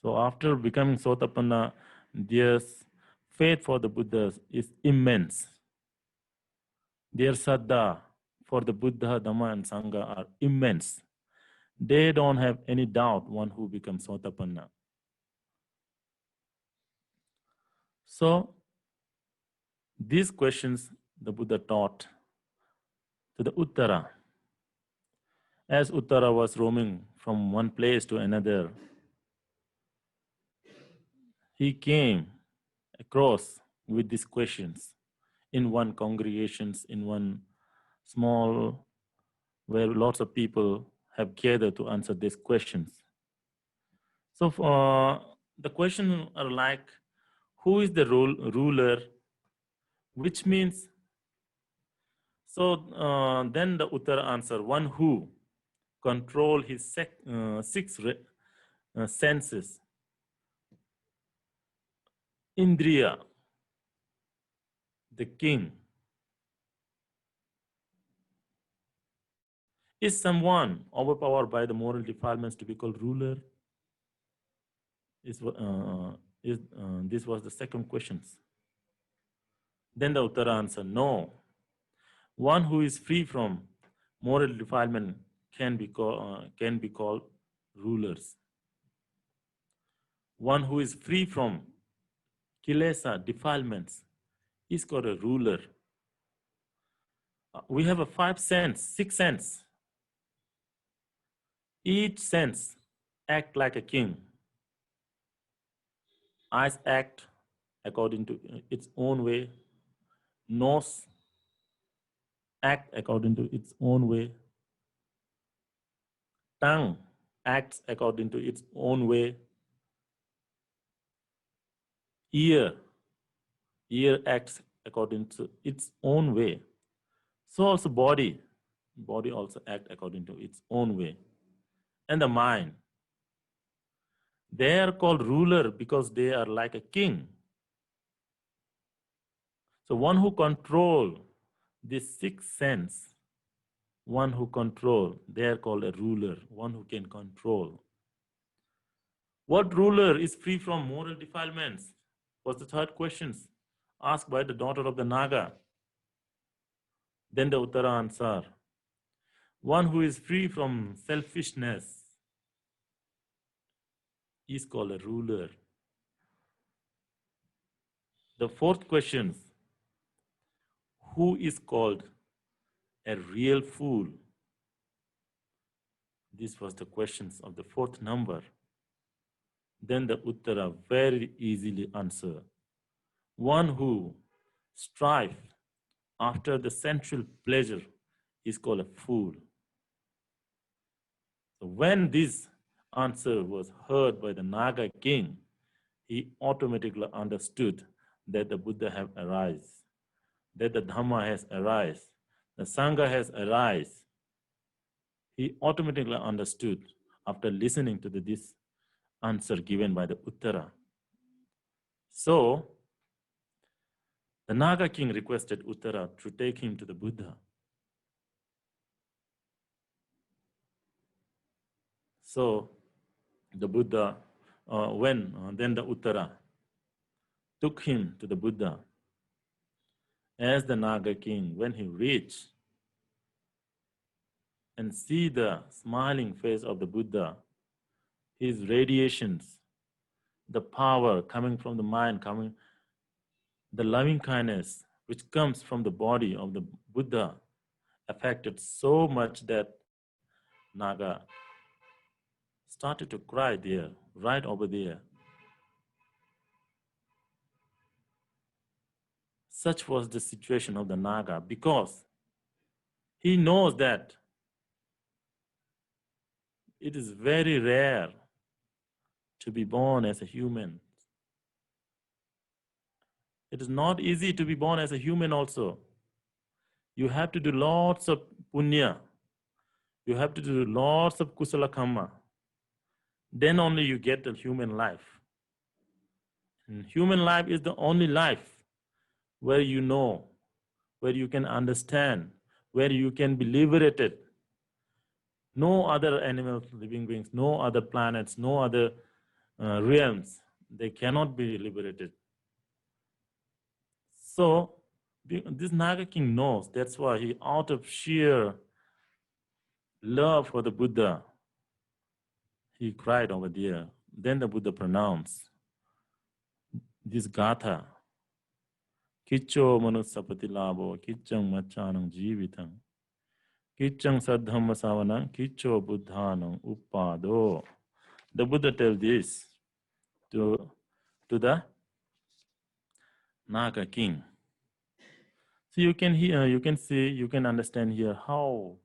So after becoming Sotapanna, their faith for the Buddhas is immense. Their saddha for the Buddha, Dhamma, and Sangha are immense. They don't have any doubt one who becomes Sotapanna. So these questions the Buddha taught to the Uttara. As Uttara was roaming from one place to another, he came across with these questions in one congregations, in one small, where lots of people have gathered to answer these questions. So the questions are like, who is the ruler? Which means, so then the Uttara answer, one who control his six senses, Indriya, the king, is someone overpowered by the moral defilements to be called ruler? This was the second question. Then the Uttara answer, no. One who is free from moral defilement can be called rulers. One who is free from kilesa, defilements, is called a ruler. We have a 5 sense, 6 sense. Each sense act like a king. Eyes act according to its own way. Nose act according to its own way. Tongue acts according to its own way. Ear acts according to its own way. So also body also acts according to its own way. And the mind, they are called ruler because they are like a king. So one who control this 6 sense, one who control, they are called a ruler, one who can control. What ruler is free from moral defilements? Was the third question asked by the daughter of the Naga. Then the Uttara answer, one who is free from selfishness is called a ruler. The fourth question, who is called a real fool? This was the questions of the 4th number. Then the Uttara very easily answer, one who strive after the sensual pleasure is called a fool. So when this answer was heard by the Naga king, he automatically understood that the Buddha have arisen, that the Dhamma has arisen, the Sangha has arisen. He automatically understood after listening to this answer given by the Uttara. So the Naga king requested Uttara to take him to the Buddha. So the Buddha, then the Uttara took him to the Buddha. As the Naga king, when he reached and see the smiling face of the Buddha, his radiations, the power coming from the mind, the loving kindness which comes from the body of the Buddha affected so much that Naga started to cry there, right over there. Such was the situation of the Naga because he knows that it is very rare to be born as a human. It is not easy to be born as a human also. You have to do lots of punya. You have to do lots of kusala kamma. Then only you get the human life. And human life is the only life where you know, where you can understand, where you can be liberated. No other animals, living beings, no other planets, no other realms, they cannot be liberated. So this Naga king knows, that's why he, out of sheer love for the Buddha, he cried over there. Then the Buddha pronounced this gatha, Kicho manusapati labo, kichang machanang jivitang, kichang sadhamma savanang, kicho buddhanang upado. The Buddha tells this to the Naga king. So you can hear, you can see, you can understand here how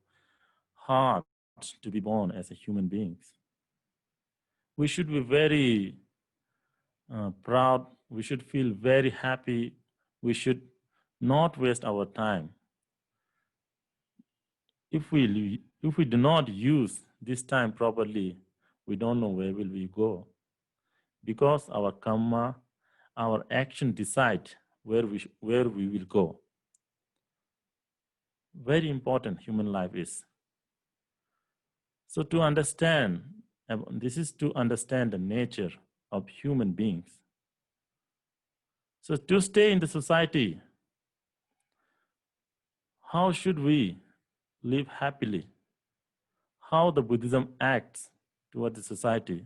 hard to be born as a human beings. We should be very proud. We should feel very happy. We should not waste our time. If we do not use this time properly, we don't know where will we go, because our karma, our action decide where we will go. Very important human life is. So to understand, this is to understand the nature of human beings. So to stay in the society, how should we live happily? How the Buddhism acts toward the society?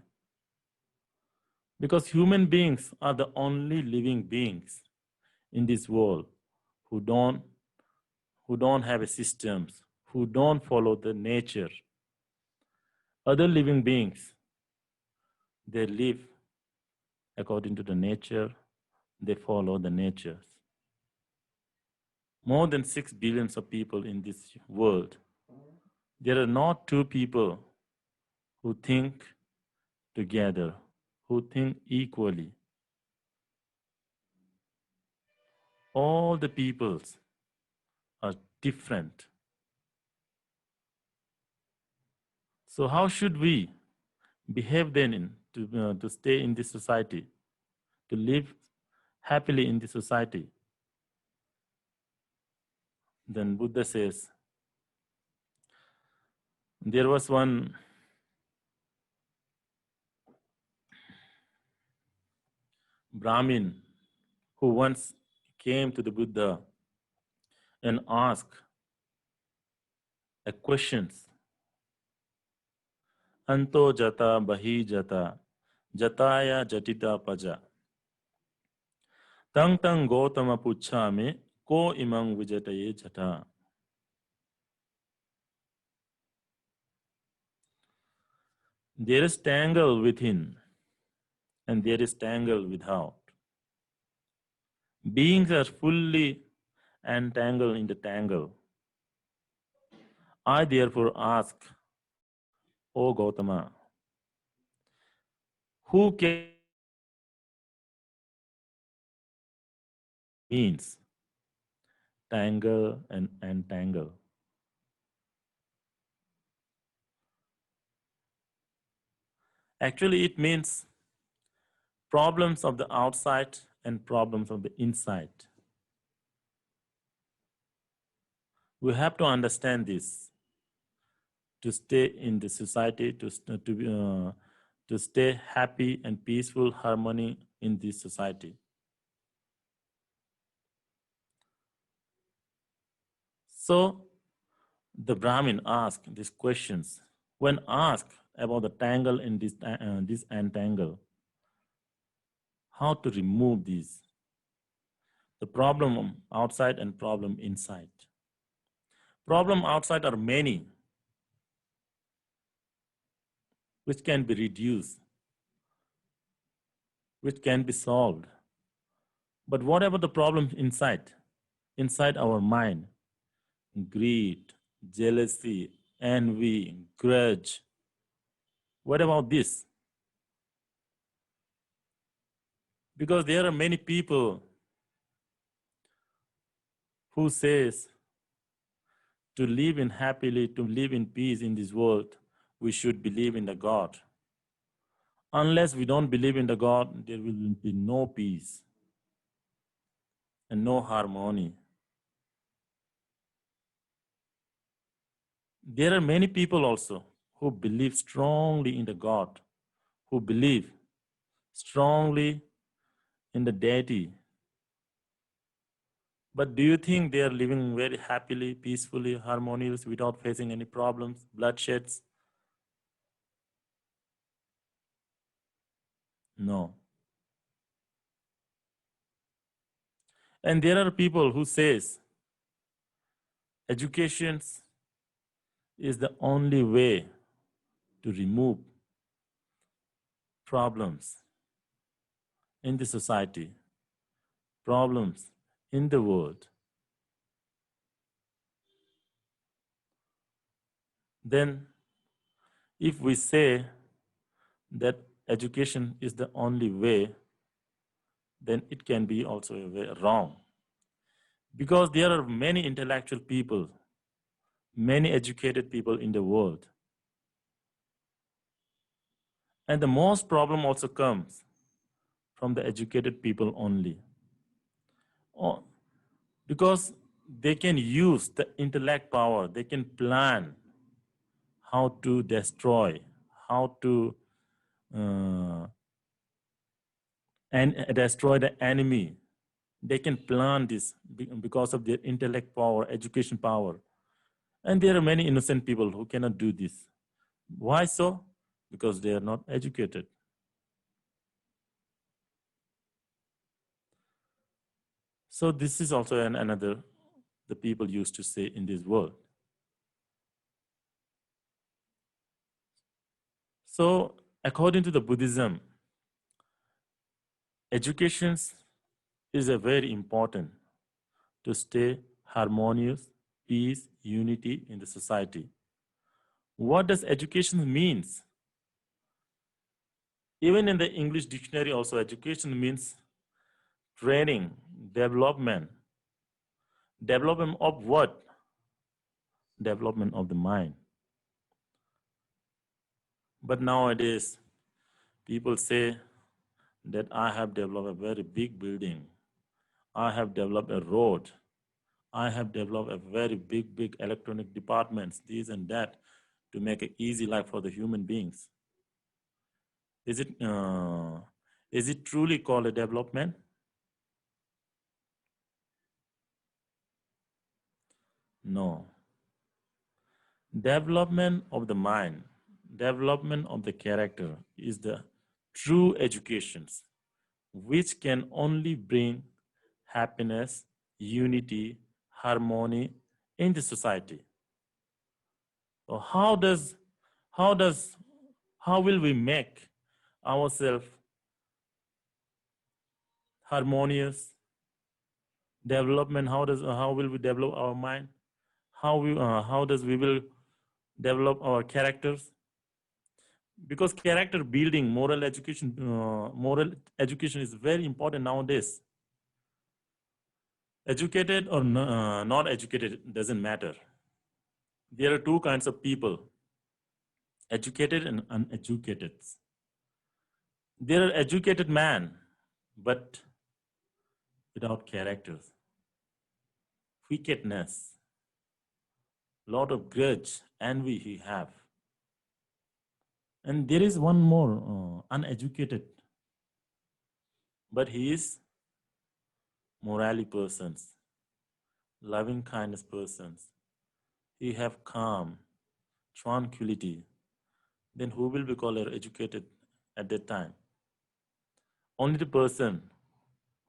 Because human beings are the only living beings in this world who don't have a systems, who don't follow the nature. Other living beings, they live according to the nature, they follow the natures. More than 6 billion of people in this world. There are not two people who think together, who think equally. All the peoples are different. So how should we behave then to stay in this society, to live happily in this society? Then Buddha says, there was one Brahmin who once came to the Buddha and asked a question. Anto jata bahi jata, jataya jatita paja. Tang tang Gautama puchame, ko imang vijataye jata. There is tangle within and there is tangle without. Beings are fully entangled in the tangle. I therefore ask, O Gautama, who can means tangle and entangle? Actually, it means problems of the outside and problems of the inside. We have to understand this to stay in the society, to stay happy and peaceful harmony in this society. So the Brahmin asked these questions. When asked about the tangle in this entangle, how to remove these, the problem outside and problem inside. Problem outside are many, which can be reduced, which can be solved. But whatever the problem inside our mind, greed, jealousy, envy, grudge, what about this? Because there are many people who says to live in happily, to live in peace in this world, we should believe in the God. Unless we don't believe in the God, there will be no peace and no harmony. There are many people also who believe strongly in the God, who believe strongly in the deity. But do you think they are living very happily, peacefully, harmonious, without facing any problems, bloodsheds? No. And there are people who says education is the only way to remove problems in the society, problems in the world. Then if we say that education is the only way, then it can be also a way wrong. Because there are many intellectual people, many educated people in the world. And the most problem also comes from the educated people only. Because they can use the intellect power, they can plan how to destroy, how to and destroy the enemy. They can plan this because of their intellect power, education power. And there are many innocent people who cannot do this. Why so? Because they are not educated. So this is also another the people used to say in this world. So according to the Buddhism, education is a very important to stay harmonious, peace, unity in the society. What does education means? Even in the English dictionary also, education means training, development. Development of what? Development of the mind. But nowadays, people say that I have developed a very big building. I have developed a road. I have developed a very big electronic departments, this and that, to make an easy life for the human beings. Is it truly called a development? No. Development of the mind, development of the character is the true educations, which can only bring happiness, unity, harmony in the society. So how will we make ourselves harmonious? Development, how will we develop our mind? How does we will develop our characters? Because character building, moral education is very important nowadays. Educated or not educated doesn't matter. There are two kinds of people, educated and uneducated. There are educated man, but without characters, wickedness, lot of grudge, envy he have. And there is one more uneducated, but he is morally persons, loving kindness persons. He have calm, tranquility. Then who will be called educated at that time? Only the person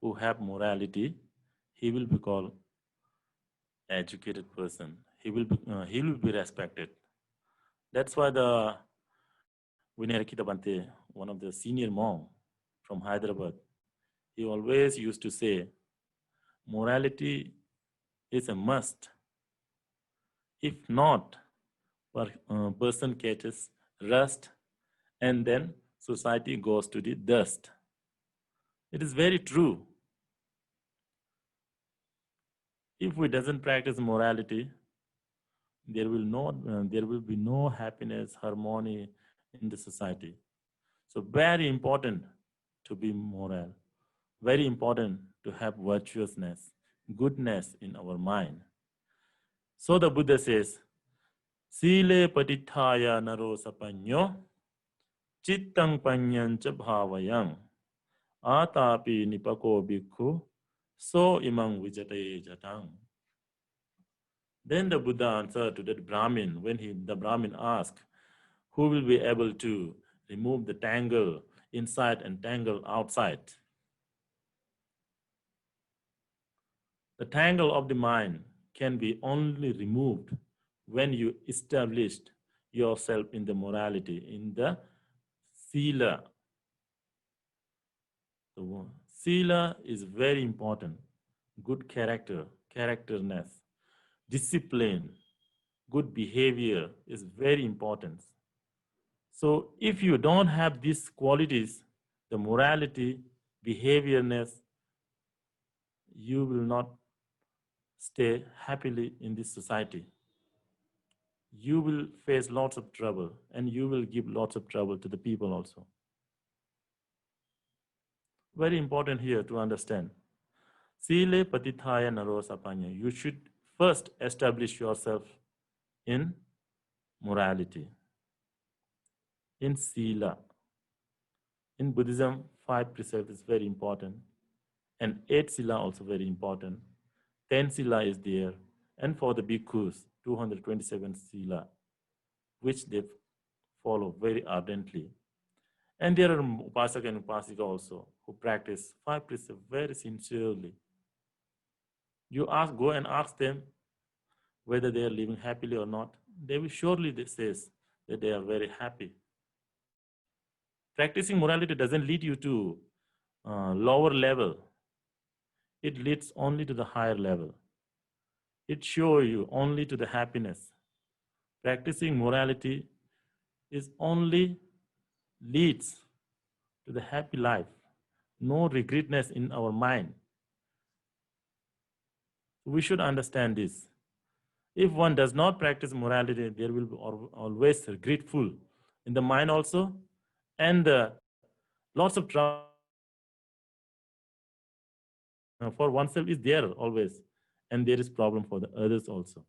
who have morality, he will be called educated person. He will be respected. That's why the Vinaya Kitabante, one of the senior monk from Hyderabad, he always used to say, morality is a must. If not, person catches rust and then society goes to the dust. It is very true. If we doesn't practice morality, there will be no happiness, harmony in the society. So very important to be moral, very important to have virtuousness, goodness in our mind. So the Buddha says, Sile patithaya naro sapanyo, chittang panyancha bhavayam, atapi nipako bhikkhu, so imang vijataye jatang. Then the Buddha answered to that Brahmin, when the Brahmin asked, who will be able to remove the tangle inside and tangle outside? The tangle of the mind can be only removed when you established yourself in the morality, in the sila. The sila is very important. Good character, characterness, discipline, good behavior is very important. So if you don't have these qualities, the morality, behaviorness, you will not stay happily in this society. You will face lots of trouble and you will give lots of trouble to the people also. Very important here to understand. Sile patithaya narosapanya. You should first establish yourself in morality, in sila. In Buddhism, 5 precepts is very important, and 8 sila also very important. 10 sila is there, and for the bhikkhus, 227 sila, which they follow very ardently. And there are upasaka and upasika also who practice 5 precepts very sincerely. You go and ask them whether they are living happily or not. They will surely say that they are very happy. Practicing morality doesn't lead you to lower level. It leads only to the higher level. It shows you only to the happiness. Practicing morality is only leads to the happy life. No regretness in our mind. We should understand this. If one does not practice morality, there will be always regretful in the mind also, and lots of trouble for oneself is there always, and there is problem for the others also.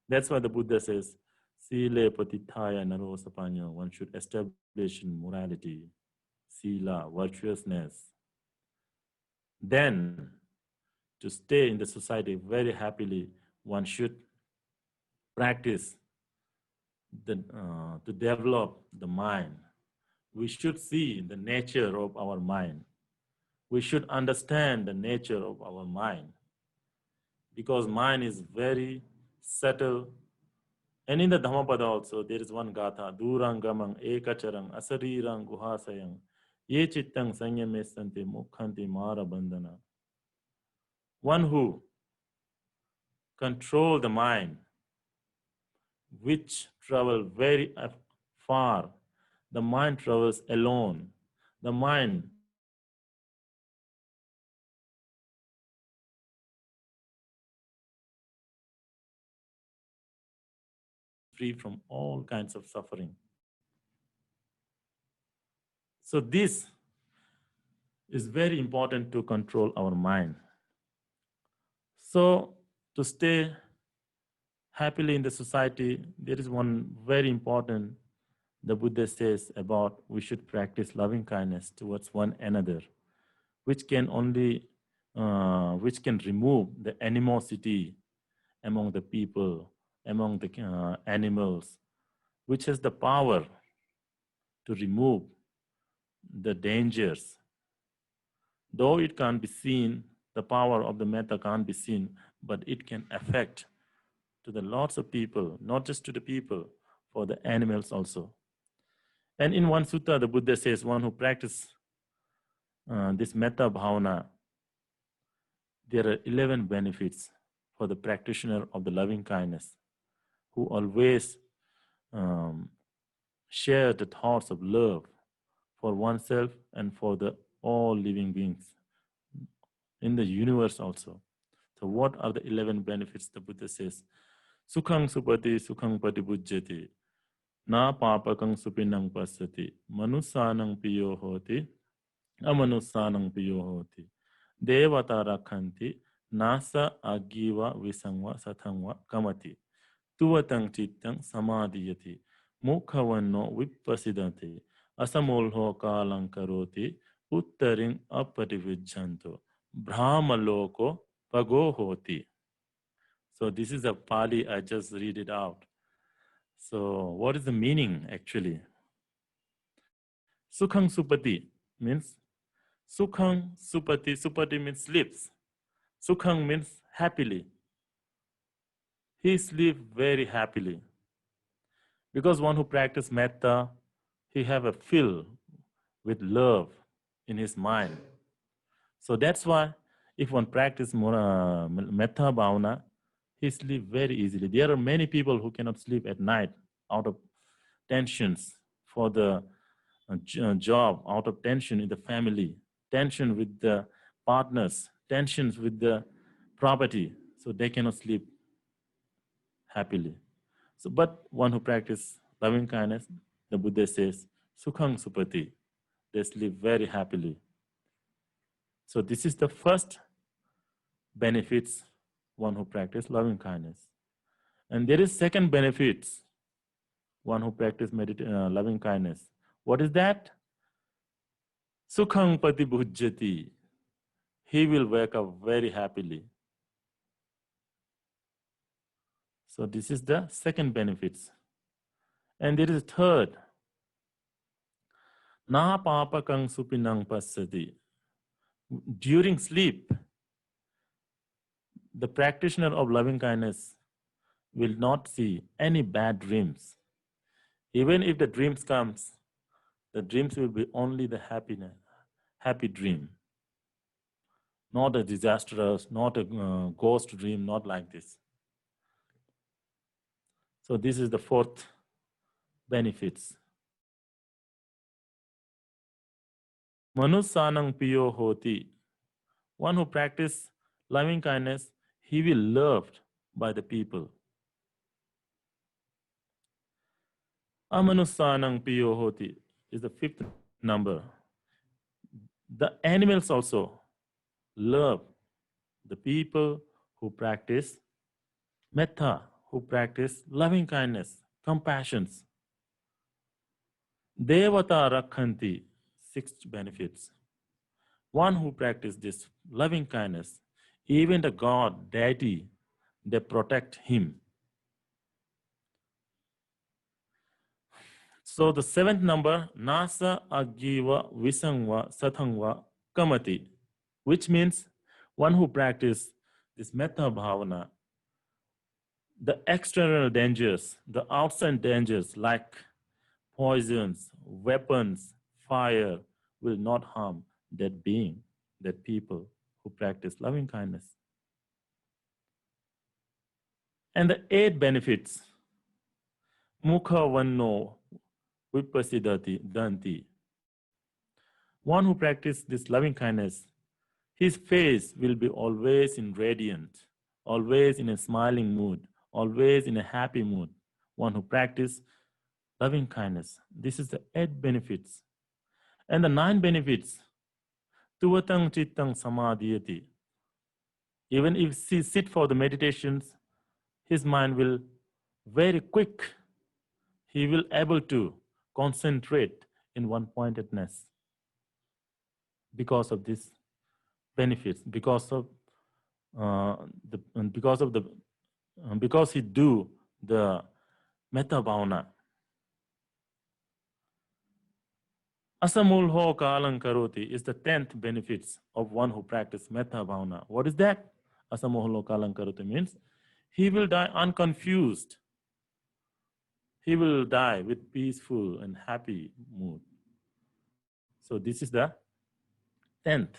That's why the Buddha says, Sile patithaya narosapanya. One should establish morality, sila, virtuousness. Then, to stay in the society very happily, one should practice to develop the mind. We should see the nature of our mind. We should understand the nature of our mind, because mind is very subtle. And in the Dhammapada also, there is one gatha, Durangamang ekacharang asarirang guhasayang ye chittang sanyamesante mukhanti mara bandhana. One who control the mind, which travel very far. The mind travels alone. The mind free from all kinds of suffering. So this is very important to control our mind. So to stay happily in the society, there is one very important, the Buddha says about we should practice loving kindness towards one another, which can only, which can remove the animosity among the people, among the animals, which has the power to remove the dangers. Though it can't be seen, the power of the metta can't be seen, but it can affect to the lots of people, not just to the people, for the animals also. And in one sutta, the Buddha says, one who practices this metta bhavana, there are 11 benefits for the practitioner of the loving kindness, who always share the thoughts of love for oneself and for the all living beings in the universe also. So what are the 11 benefits? The Buddha says, Sukhang supati sukhang patibujjati, na papakang supinang pasati, manusanang piyo hoti, amanusanang piyo hoti, devata rakhanti, nasa agiva visangva sathangva kamati, tuvatang chittang samadhiyati, mukhavanno vipasidati, asamolho kalang karoti, uttaring apativijjanto, brahmaloko pago hoti. So this is a Pali, I just read it out. So what is the meaning actually? Sukhang supati means, Sukhang supati, supati means sleeps. Sukhang means happily. He sleeps very happily. Because one who practices metta, he have a fill with love in his mind. So that's why if one practices metta bhavana, he sleeps very easily. There are many people who cannot sleep at night out of tensions for the job, out of tension in the family, tension with the partners, tensions with the property. So they cannot sleep happily. So, but one who practices loving kindness, the Buddha says, Sukhang Supati, they sleep very happily. So this is the first benefits one who practices loving kindness. And there is second benefits one who practices loving kindness. What is that? Sukhang Pati Bhujjati. He will wake up very happily. So this is the second benefits. And there is a third. Na papakang supinang pasati. During sleep, the practitioner of loving kindness will not see any bad dreams. Even if the dreams comes, the dreams will be only the happy dream. Not a disastrous, not a ghost dream, not like this. So this is the fourth benefits. Manusanang piyo hoti. One who practices loving kindness, he will be loved by the people. Amanusanang piyo hoti is the fifth number. The animals also love the people who practice metta, who practice loving kindness, compassion. Devata rakhanti, sixth benefits. One who practices this loving kindness, even the God, deity, they protect him. So the seventh number, nasa agiva visangva sathangva kamati, which means one who practices this metta bhavana, the external dangers, the outside dangers like poisons, weapons, fire will not harm that being, that people who practice loving kindness. And the eight benefits, mukha vanno vipasidati danti. One who practices this loving kindness, his face will be always in radiant, always in a smiling mood, always in a happy mood. One who practices loving kindness. This is the 8 benefits. And the 9 benefits, tuvatang chittang samadhiyati. Even if he sit for the meditations, his mind will very quick. He will able to concentrate in one pointedness because of this benefits, because he do the metta bhavana. Asamulho kalang karoti is the 10th benefits of one who practices metta bhavana. What is that? Asamulho kalang karoti means he will die unconfused. He will die with peaceful and happy mood. So this is the 10th.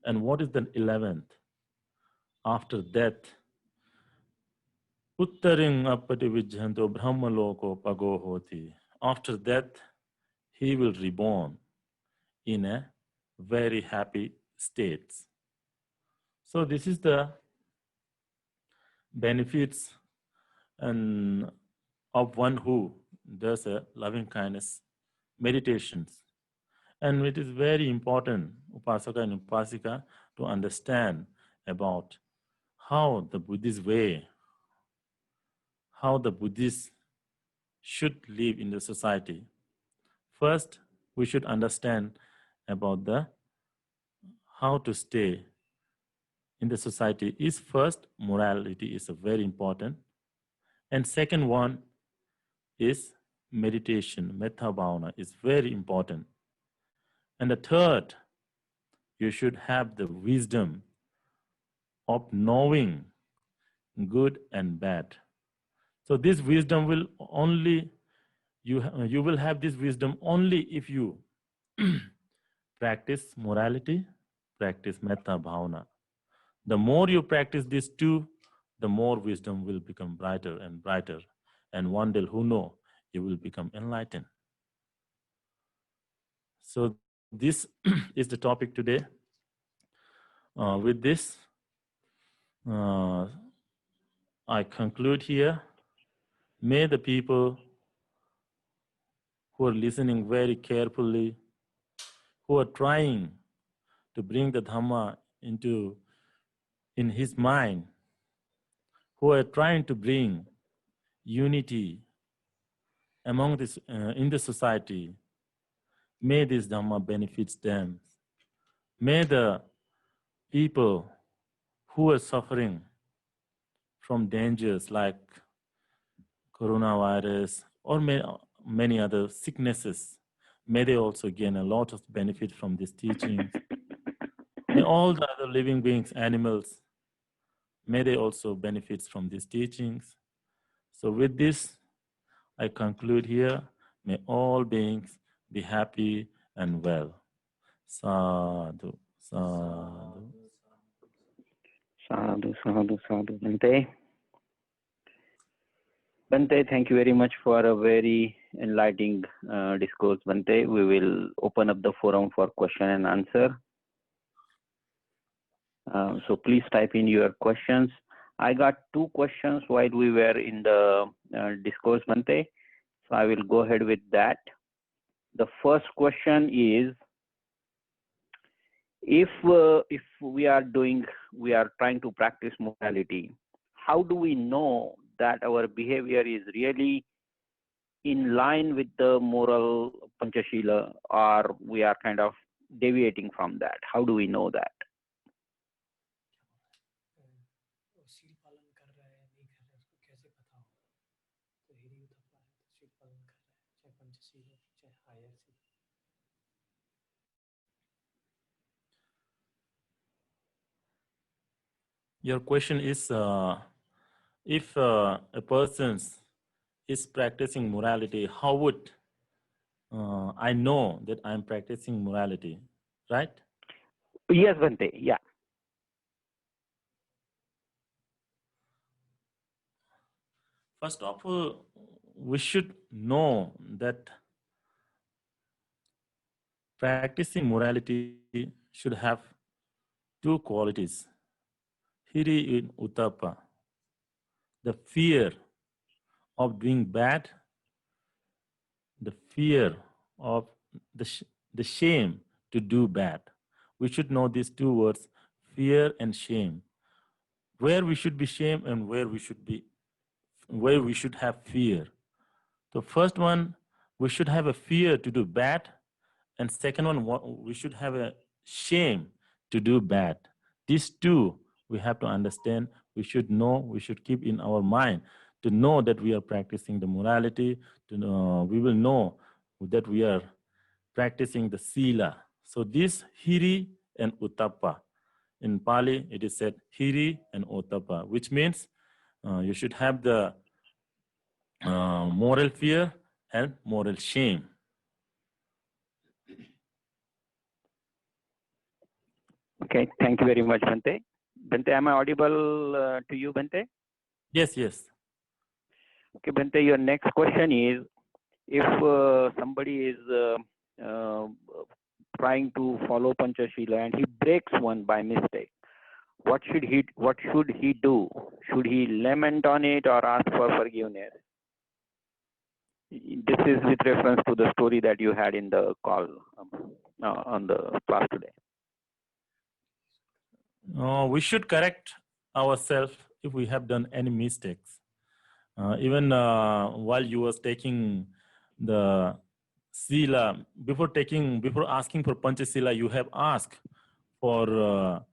And what is the 11th? After death, uttaring appati vijjanto brahmaloko pago hoti. After death, he will reborn in a very happy state. So this is the benefits and of one who does a loving kindness meditations. And it is very important, Upasaka and Upasika, to understand about how the Buddhist way, how the Buddhists should live in the society. First, we should understand about how to stay in the society. Is first, morality is very important. And second one is meditation, metta bhavana is very important. And the third, you should have the wisdom of knowing good and bad. So this wisdom will only, you will have this wisdom only if you practice morality, practice metta bhavana. The more you practice these two, the more wisdom will become brighter and brighter. And one day, who know, you will become enlightened. So this is the topic today. With this, I conclude here. May the people who are listening very carefully, who are trying to bring the Dhamma in his mind, who are trying to bring unity among this in the society, may this Dhamma benefits them. May the people who are suffering from dangers like coronavirus or many other sicknesses, may they also gain a lot of benefit from this teaching. May all the other living beings, animals, may they also benefit from these teachings. So with this, I conclude here. May all beings be happy and well. Sadhu, sadhu. Sadhu, sadhu, sadhu. Bhante. Bhante, thank you very much for a very enlightening discourse, Bhante. We will open up the forum for question and answer. So please type in your questions. I got 2 questions while we were in the discourse, Bhante. So I will go ahead with that. The first question is, if we are trying to practice morality, how do we know that our behavior is really in line with the moral Panchashila, or we are kind of deviating from that? How do we know that? Your question is, if a person is practicing morality, how would I know that I'm practicing morality, right? Yes, Bhante, yeah. First of all, we should know that practicing morality should have 2 qualities. Hiri in Uttapa, the fear of doing bad, the fear of the shame to do bad. We should know these 2 words, fear and shame. Where we should be shame and where we should have fear. The first one, we should have a fear to do bad, and second one, we should have a shame to do bad. These 2 we have to understand. We should know. We should keep in our mind to know that we are practicing the morality. To know, we will know that we are practicing the sila. So this hiri and uttapa. In Pali, it is said hiri and uttapa, which means you should have the moral fear and moral shame. Okay, thank you very much, Bhante. Bhante, am I audible to you, Bhante? Yes, yes. Okay, Bhante, your next question is, if somebody is trying to follow Panchashila and he breaks one by mistake, what should he do? Should he lament on it or ask for forgiveness? This is with reference to the story that you had in the call on the class today. We should correct ourselves if we have done any mistakes. Even while you was taking the sila, before asking for Panchasila, you have asked for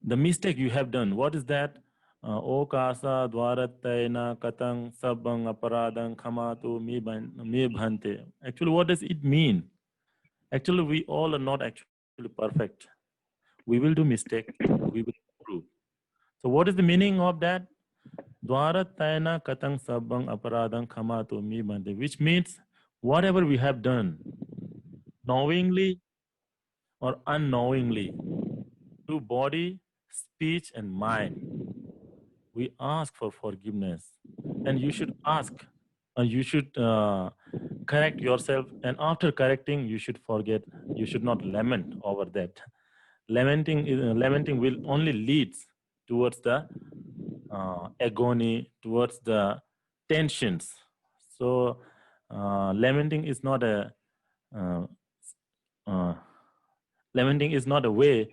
the mistake you have done. What is that? O kasa dwaratayna katang sabang aparadang khamatu me bhante. Actually, what does it mean? Actually, we all are not actually perfect. We will do mistake. We will improve. So what is the meaning of that? Dwaratayana katang sabang aparadang kamato mi bante, which means whatever we have done, knowingly or unknowingly, through body, speech, and mind, we ask for forgiveness. And you should ask, you should correct yourself, and after correcting, you should forget, you should not lament over that. Lamenting will only lead towards the agony, towards the tensions. So lamenting is not a uh, uh, lamenting is not a way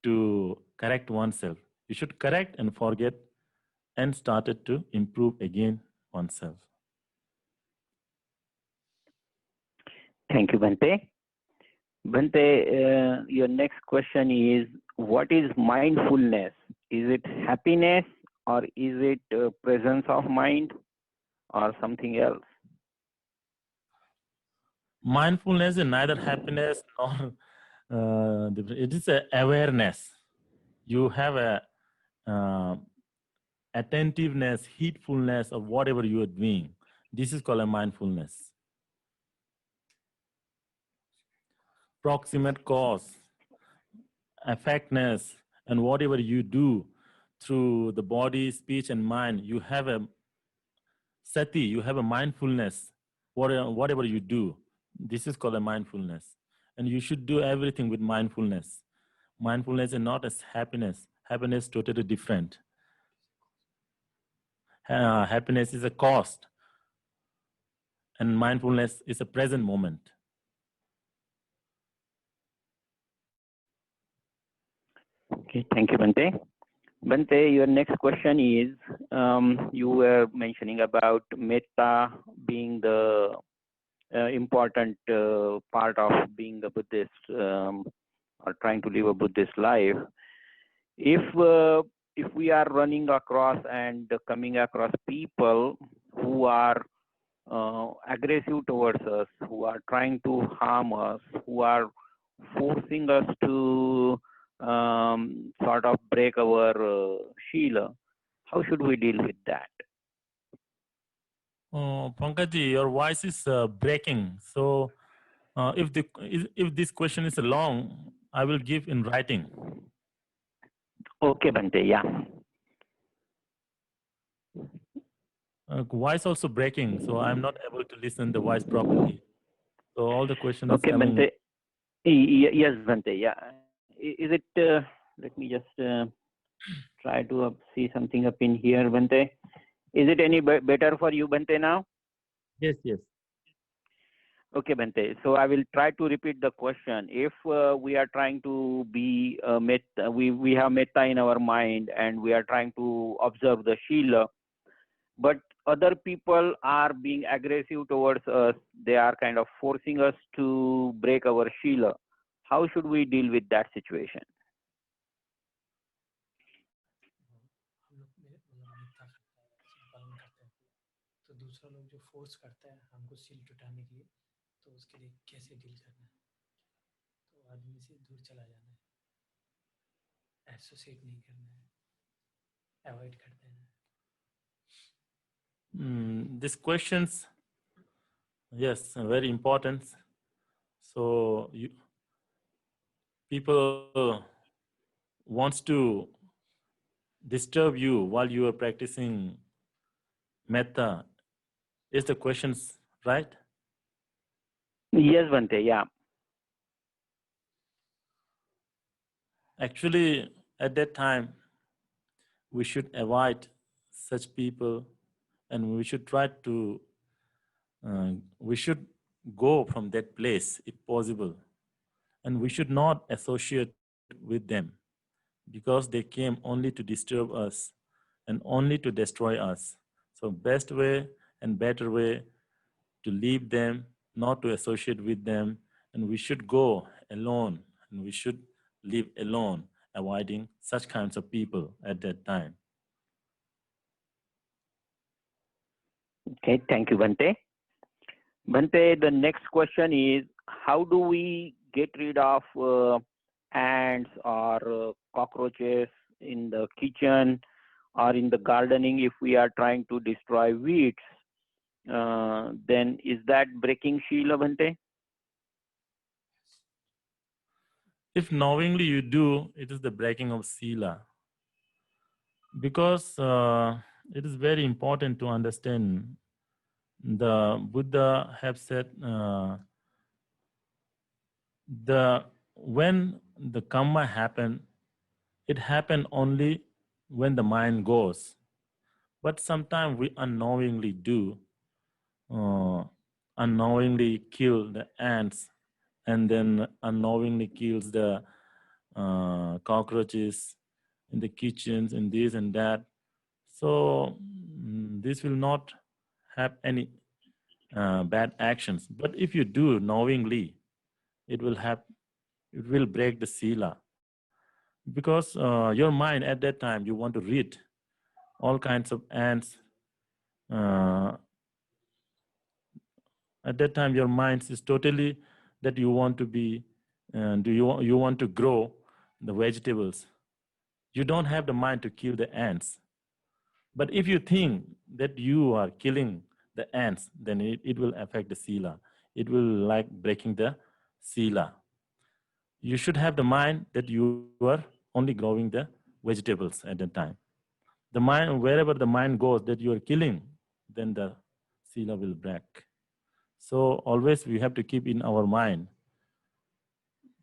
to correct oneself. You should correct and forget and started to improve again oneself. Thank you, Bhante. Bhante, your next question is, what is mindfulness? Is it happiness, or is it presence of mind, or something else? Mindfulness is neither happiness nor it is a awareness. You have a attentiveness, heedfulness of whatever you are doing. This is called a mindfulness. Proximate cause, affectness, and whatever you do through the body, speech, and mind, you have a sati, you have a mindfulness, whatever you do. This is called a mindfulness. And you should do everything with mindfulness. Mindfulness is not as happiness. Happiness is totally different. Happiness is a cost, and mindfulness is a present moment. Okay, thank you, Bhante. Bhante, your next question is, you were mentioning about metta being the important part of being a Buddhist, or trying to live a Buddhist life. If we are running across and coming across people who are aggressive towards us, who are trying to harm us, who are forcing us to sort of break our Shila, how should we deal with that? Pankaji, your voice is breaking. So if this question is long, I will give in writing. Okay, Bhante, yeah. Voice also breaking, so I'm not able to listen the voice properly. So all the questions okay, is coming. Bhante. Yes, Bhante, yeah. Is it, let me just try to see something up in here, Bhante. Is it any better for you, Bhante, now? Yes, yes. Okay, Bhante. So I will try to repeat the question. If we are trying to be metta, we have metta in our mind, and we are trying to observe the Shila, but other people are being aggressive towards us, they are kind of forcing us to break our Shila. How should we deal with that situation? तो दूसरा लोग जो force करता है हमको seal टूटाने के लिए, तो उसके लिए कैसे डील करना है? तो आदमी से दूर चला जाना है, एसोसिएट नहीं करना है, अवॉइड कर देना है. These questions, yes, very important. So people wants to disturb you while you are practicing metta. Is the questions right? Yes, Bhante, yeah. Actually, at that time, we should avoid such people, and we should try to, we should go from that place if possible. And we should not associate with them, because they came only to disturb us and only to destroy us. So best way and better way to leave them, not to associate with them, and we should go alone, and we should live alone, avoiding such kinds of people at that time. Okay, thank you, Bhante. Bhante, the next question is, how do we get rid of ants or cockroaches in the kitchen, or in the gardening, if we are trying to destroy weeds, then is that breaking Shila, Bhante? If knowingly you do, it is the breaking of Sila. Because it is very important to understand, the Buddha have said when the karma happen, it happen only when the mind goes. But sometimes we unknowingly do, unknowingly kill the ants, and then unknowingly kills the cockroaches in the kitchens and this and that. So this will not have any bad actions. But if you do knowingly, it will break the sila, because your mind at that time, you want to read all kinds of ants. At that time, your mind is totally that you want to be, you want to grow the vegetables. You don't have the mind to kill the ants. But if you think that you are killing the ants, then it will affect the sila. It will like breaking the sila. You should have the mind that you are only growing the vegetables at that time. The mind, wherever the mind goes that you are killing, then the sila will break. So always we have to keep in our mind,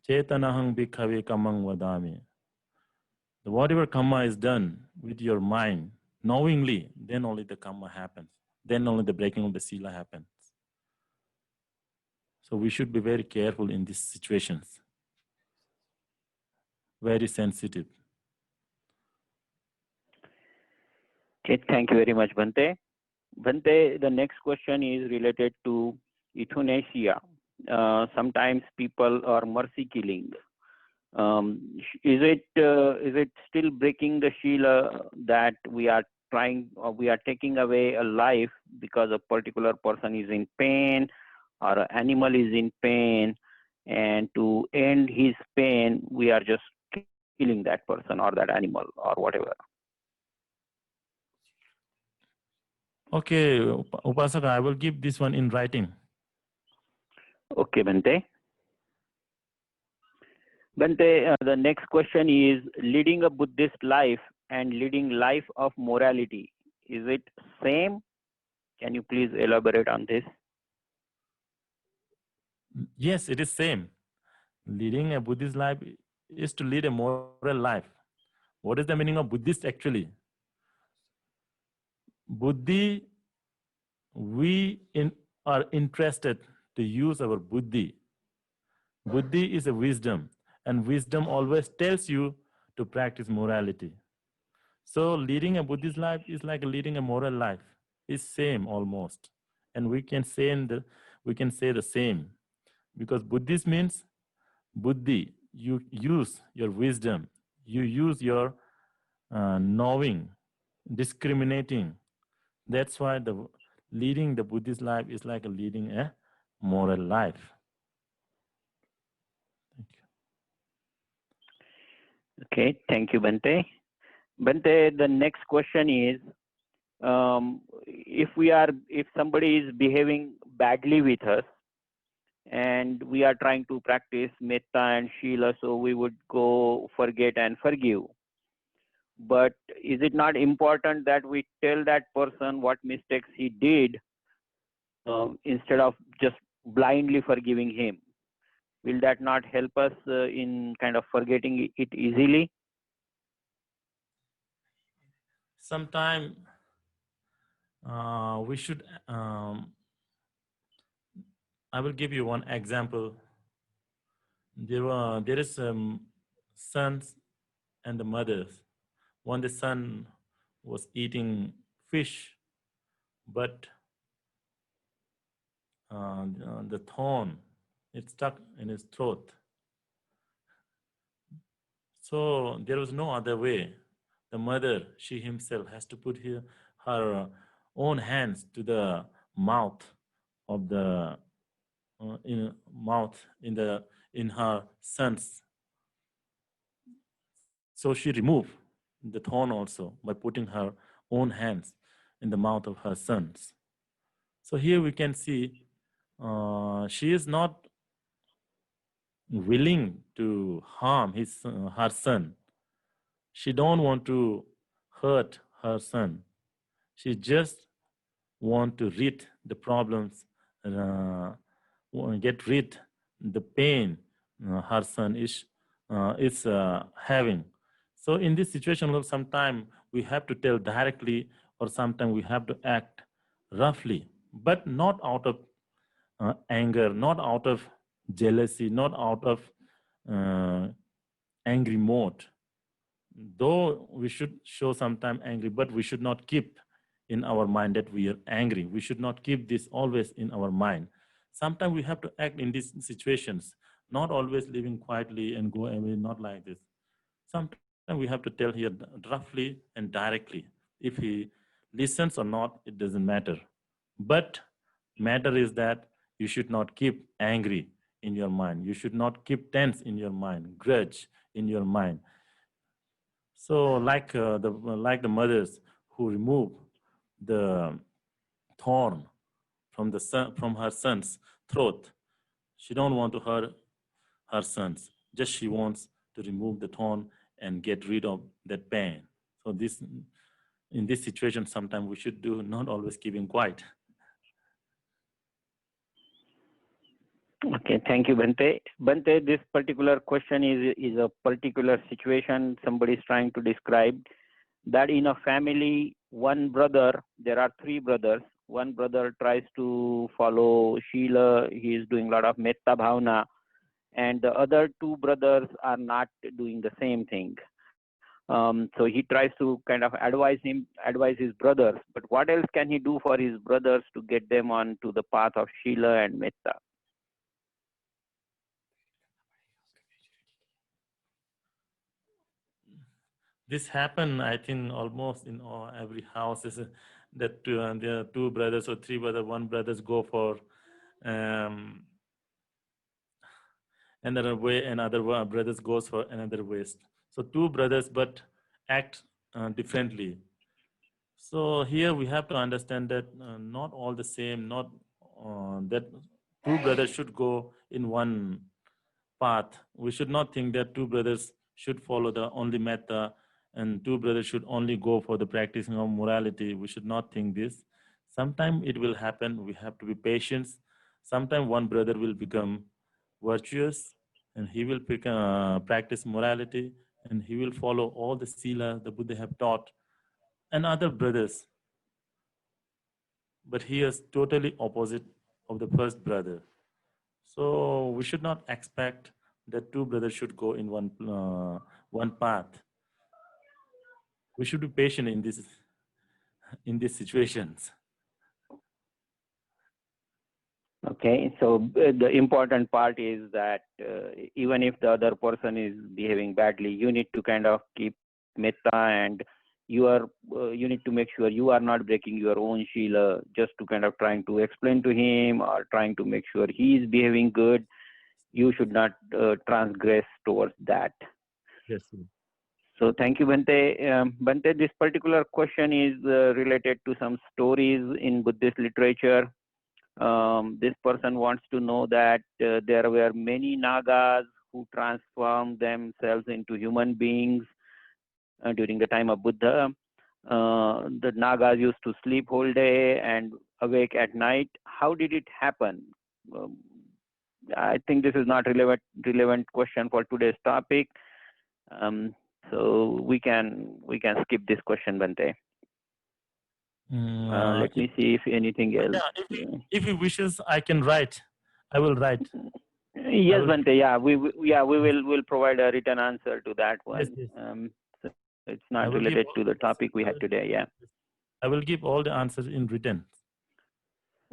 Chetanahang bhikkhave kamang vadami. Whatever karma is done with your mind, knowingly, then only the karma happens. Then only the breaking of the sila happens. So we should be very careful in these situations. Very sensitive. Okay, thank you very much, Bhante. Bhante, the next question is related to euthanasia. Sometimes people are mercy killing. Is it still breaking the Shila that we are taking away a life because a particular person is in pain or an animal is in pain, and to end his pain, we are just killing that person or that animal or whatever? Okay, Upasaka, I will give this one in writing. Okay, Bhante. Bhante, the next question is leading a Buddhist life and leading life of morality. Is it same? Can you please elaborate on this? Yes, it is same. Leading a Buddhist life is to lead a moral life. What is the meaning of Buddhist actually? Buddhi, we are interested to use our buddhi. Buddhi is a wisdom, and wisdom always tells you to practice morality. So leading a Buddhist life is like leading a moral life. It's same almost, and we can say the same, because Buddhist means buddhi. You use your wisdom. You use your knowing, discriminating. That's why leading the Buddhist life is like leading a moral life. Thank you. Okay, thank you, Bhante. Bhante, the next question is, if somebody is behaving badly with us, and we are trying to practice metta and shila, so we would go forget and forgive. But is it not important that we tell that person what mistakes he did instead of just blindly forgiving him? Will that not help us in kind of forgetting it easily? Sometime we should, I will give you one example. There is sons and the mothers. One, the son was eating fish, but the thorn, it stuck in his throat. So there was no other way. The mother, she himself has to put her own hands to the mouth of the in her son's. So she removed the thorn also by putting her own hands in the mouth of her sons. So here we can see she is not willing to harm her son. She don't want to hurt her son. She just want to rid the problems, uh, get rid the pain her son is having. So in this situation, sometimes we have to tell directly, or sometimes we have to act roughly, but not out of anger, not out of jealousy, not out of uh, angry mode. Though we should show sometime angry, but we should not keep in our mind that we are angry. We should not keep this always in our mind. Sometimes we have to act in these situations, not always living quietly and go away, not like this. Sometimes we have to tell here roughly and directly. If he listens or not, it doesn't matter. But matter is that you should not keep angry in your mind. You should not keep tense in your mind, grudge in your mind. So like the mothers who remove the thorn from her son's throat, she don't want to hurt her sons. Just she wants to remove the thorn and get rid of that pain. So in this situation, sometimes we should do not always keeping quiet. Okay, thank you, Bhante. Bhante, this particular question is a particular situation somebody is trying to describe, that in a family, one brother, there are three brothers. One brother tries to follow Shila, he is doing a lot of Metta Bhavana, and the other two brothers are not doing the same thing. So he tries to kind of advise his brothers, but what else can he do for his brothers to get them onto the path of Shila and Metta? This happened, I think, almost in every house. Is that there are two brothers or three brothers. One brothers go for um, another way, another brothers goes for another way. So two brothers, but act differently. So here we have to understand that not all the same, not that two brothers should go in one path. We should not think that two brothers should follow the only metta and two brothers should only go for the practicing of morality. We should not think this. Sometimes it will happen. We have to be patient. Sometimes one brother will become virtuous and he will practice morality and he will follow all the sila the Buddha have taught, and other brothers, but he is totally opposite of the first brother. So we should not expect that two brothers should go in one path. We should be patient in these situations. Okay, so the important part is that even if the other person is behaving badly, you need to kind of keep metta, and you need to make sure you are not breaking your own shila just to kind of trying to explain to him or trying to make sure he is behaving good. You should not transgress towards that. Yes, sir. So thank you, Bhante. Bhante, this particular question is related to some stories in Buddhist literature. This person wants to know that there were many Nagas who transformed themselves into human beings during the time of Buddha. The Nagas used to sleep whole day and awake at night. How did it happen? I think this is not relevant question for today's topic. So we can skip this question, Bhante. Let me see if anything else. Yeah, if he wishes, I can write. I will write. Yes, Bhante. Yeah, we will provide a written answer to that one. Yes. So it's not related to the topic we had today. Yeah. I will give all the answers in written.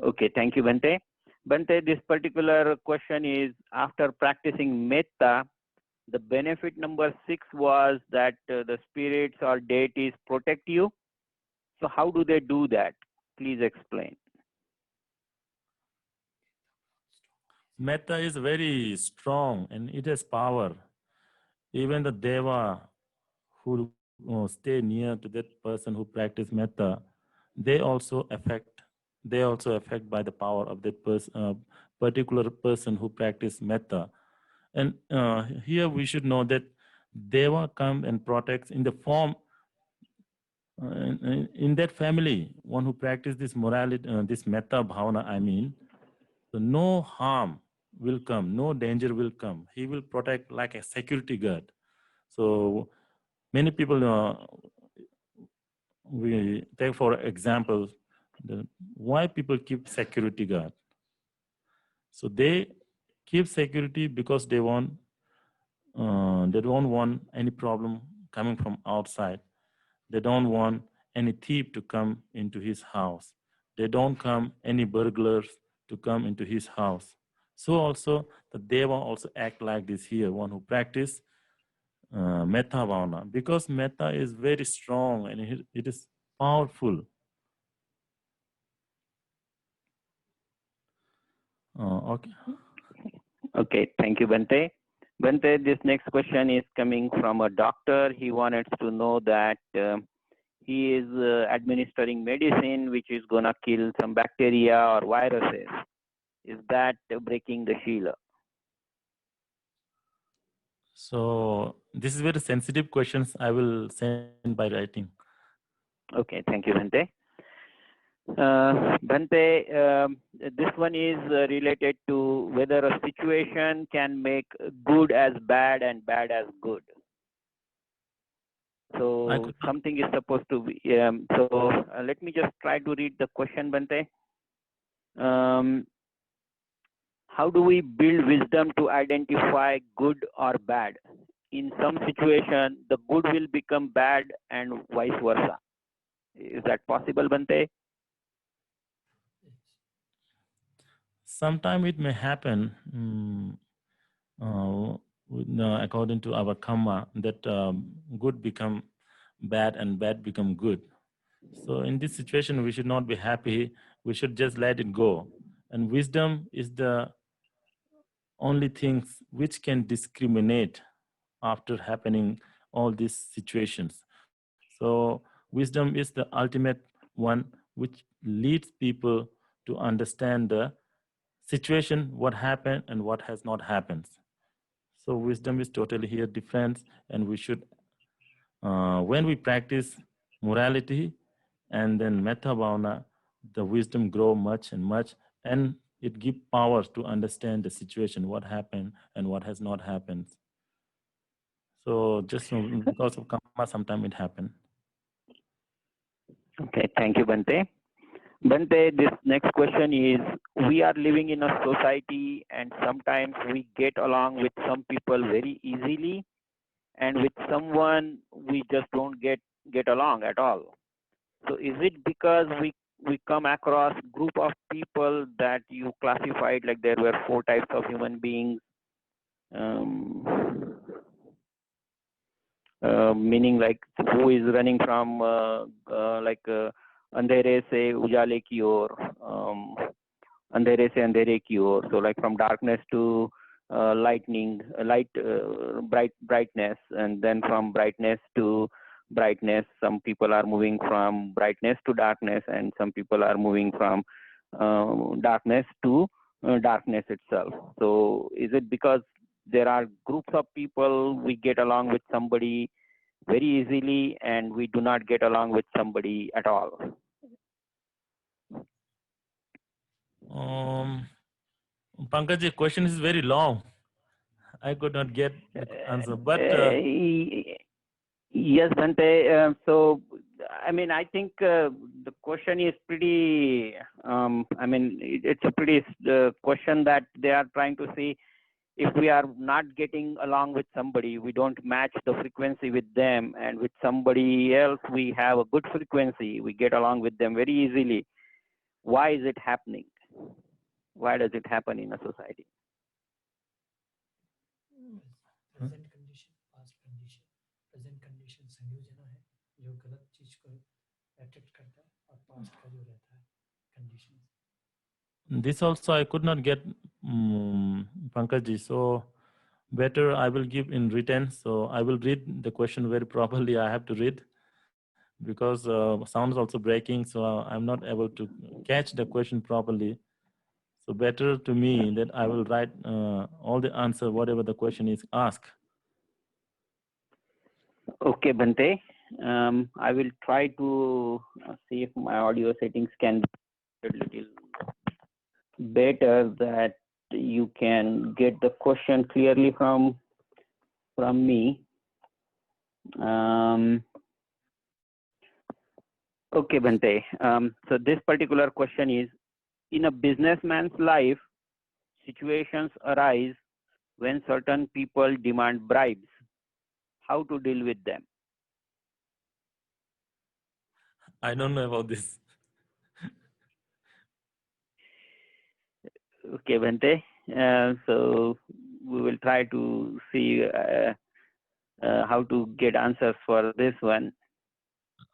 Okay, thank you, Bhante. Bhante, this particular question is, after practicing metta, the benefit number 6 was that the spirits or deities protect you. So how do they do that? Please explain. Metta is very strong and it has power. Even the Deva who stay near to that person who practice metta, they also affect by the power of that particular person who practice metta. And here we should know that Deva comes and protects in the form in that family, one who practices this morality, this metta bhavana, I mean, so no harm will come, no danger will come. He will protect like a security guard. So many people, we take for example, why people keep security guard. So they keep security because they don't want any problem coming from outside. They don't want any thief to come into his house. They don't come any burglars to come into his house. So also the Deva also act like this here, one who practice metta bhavana, because metta is very strong and it is powerful. Okay. Okay, thank you, Bante. Bante, this next question is coming from a doctor. He wanted to know that he is administering medicine which is gonna kill some bacteria or viruses. Is that breaking the Shila? So this is very sensitive questions. I will send by writing. Okay, thank you, Bante. Bante, this one is related to whether a situation can make good as bad and bad as good. So something is supposed to be. Let me just try to read the question, Bante. How do we build wisdom to identify good or bad? In some situation, the good will become bad and vice versa. Is that possible, Bante? Sometime it may happen, according to our karma, that good become bad and bad become good. So in this situation, we should not be happy. We should just let it go. And wisdom is the only things which can discriminate after happening all these situations. So wisdom is the ultimate one which leads people to understand the situation, what happened and what has not happened. So wisdom is totally here different, and we should, when we practice morality and then metta bhavana, the wisdom grow much and much, and it gives power to understand the situation, what happened and what has not happened. So just because of karma, sometimes it happens. Okay, thank you, Bante. Bante, this next question is, we are living in a society and sometimes we get along with some people very easily and with someone we just don't get along at all. So is it because we come across group of people that you classified like there were 4 types of human beings, meaning like who is running from अंधेरे से उजाले की ओर, अंधेरे से अंधेरे की ओर, so like from darkness to brightness, and then from brightness to brightness. Some people are moving from brightness to darkness, and some people are moving from darkness to darkness itself. So is it because there are groups of people we get along with somebody very easily and we do not get along with somebody at all? Pankaj, the question is very long. I could not get the answer, but yes, Bante. So, I mean, I think the question is pretty. I mean, it's a pretty question that they are trying to see. If we are not getting along with somebody, we don't match the frequency with them, and with somebody else we have a good frequency, we get along with them very easily. Why is it happening? Why does it happen in a society? Present condition, past condition. Present condition संयोजन है जो गलत चीज को attract करता है, और past का जो रहता है condition. This also I could not get, Pankaj ji. So Better I will give in written. So I will read the question very properly. I have to read because sound is also breaking. So I'm not able to catch the question properly. So better to me that I will write all the answer, whatever the question is asked. Okay, Bhante. I will try to see if my audio settings can be a little better, that you can get the question clearly from me. Okay, Bhante. So this particular question is, in a businessman's life, situations arise when certain people demand bribes. How to deal with them? I don't know about this. Okay, Bhante. So we will try to see how to get answers for this one.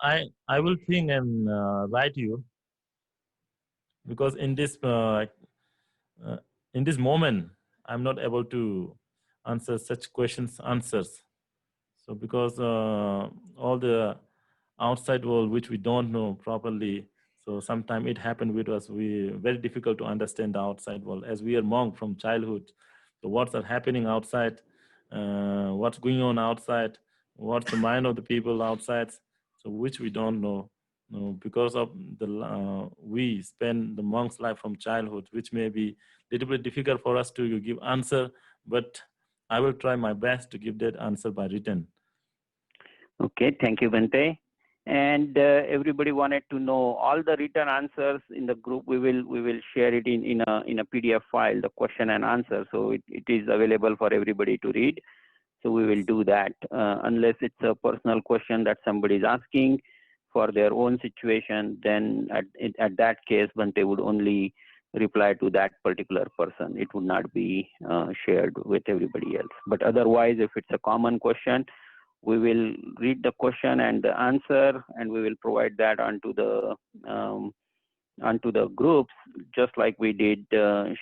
I will think and write you, because in this moment I'm not able to answer such questions answers. So because all the outside world which we don't know properly, so sometimes it happened with us, we very difficult to understand the outside world as we are monk from childhood. So what's are happening outside, what's going on outside, what's the mind of the people outside, so which we don't know. No, because of the we spend the monk's life from childhood, which may be a little bit difficult for us to give answer, but I will try my best to give that answer by written. Okay, thank you, Bhante. And everybody wanted to know all the written answers in the group. We will share it in a PDF file, the question and answer, so it is available for everybody to read. So we will do that, unless it's a personal question that somebody is asking for their own situation. Then at that case, Bhante would only reply to that particular person. It would not be shared with everybody else. But otherwise, if it's a common question, we will read the question and the answer, and we will provide that onto the groups, just like we did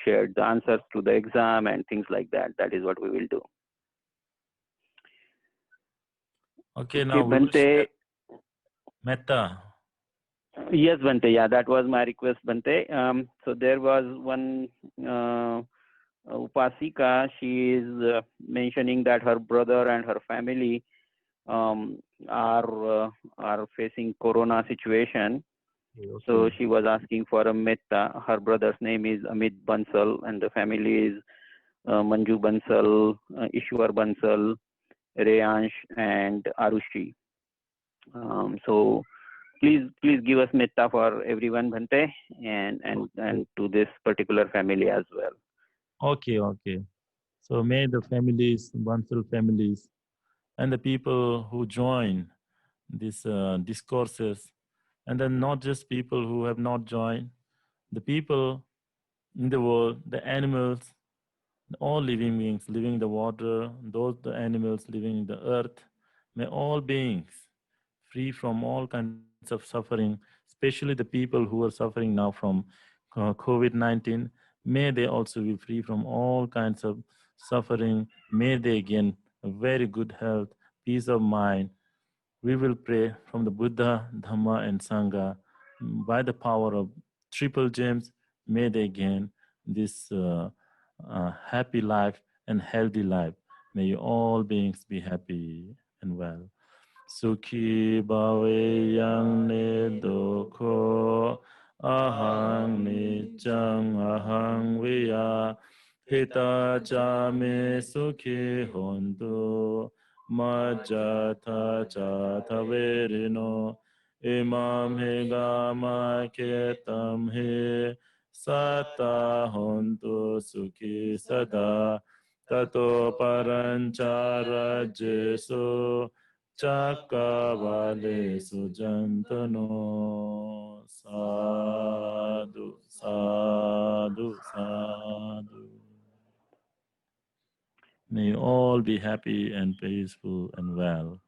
shared the answers to the exam and things like that. That is what we will do. Okay, now we will Bhante. share metta. Yes, Bhante. Yeah, that was my request, Bhante. So there was one Upasika. She is mentioning that her brother and her family are facing corona situation. Okay. So she was asking for a metta. Her brother's name is Amit Bansal, and the family is Manju Bansal, Ishwar Bansal, Reyansh, and Arushi. So please give us metta for everyone, Bhante, and to this particular family as well. Okay. So may the families, Bansal families, and the people who join these discourses, and then not just people who have not joined, the people in the world, the animals, all living beings living in the water, the animals living in the earth, may all beings free from all kinds of suffering, especially the people who are suffering now from COVID-19. May they also be free from all kinds of suffering. May they gain a very good health, peace of mind. We will pray from the Buddha, Dhamma, and Sangha. By the power of triple gems, may they gain this happy life and healthy life. May all beings be happy and well. Sukhi bhave yang ne dokho ahang nichang ahang viya hita cha me sukhi hontu majjatha chatha verino imam he gama ketam he sata hontu sukhi sada tato paranchara jesu Chakavale Sujantano Sadhu Sadhu Sadhu. May you all be happy and peaceful and well.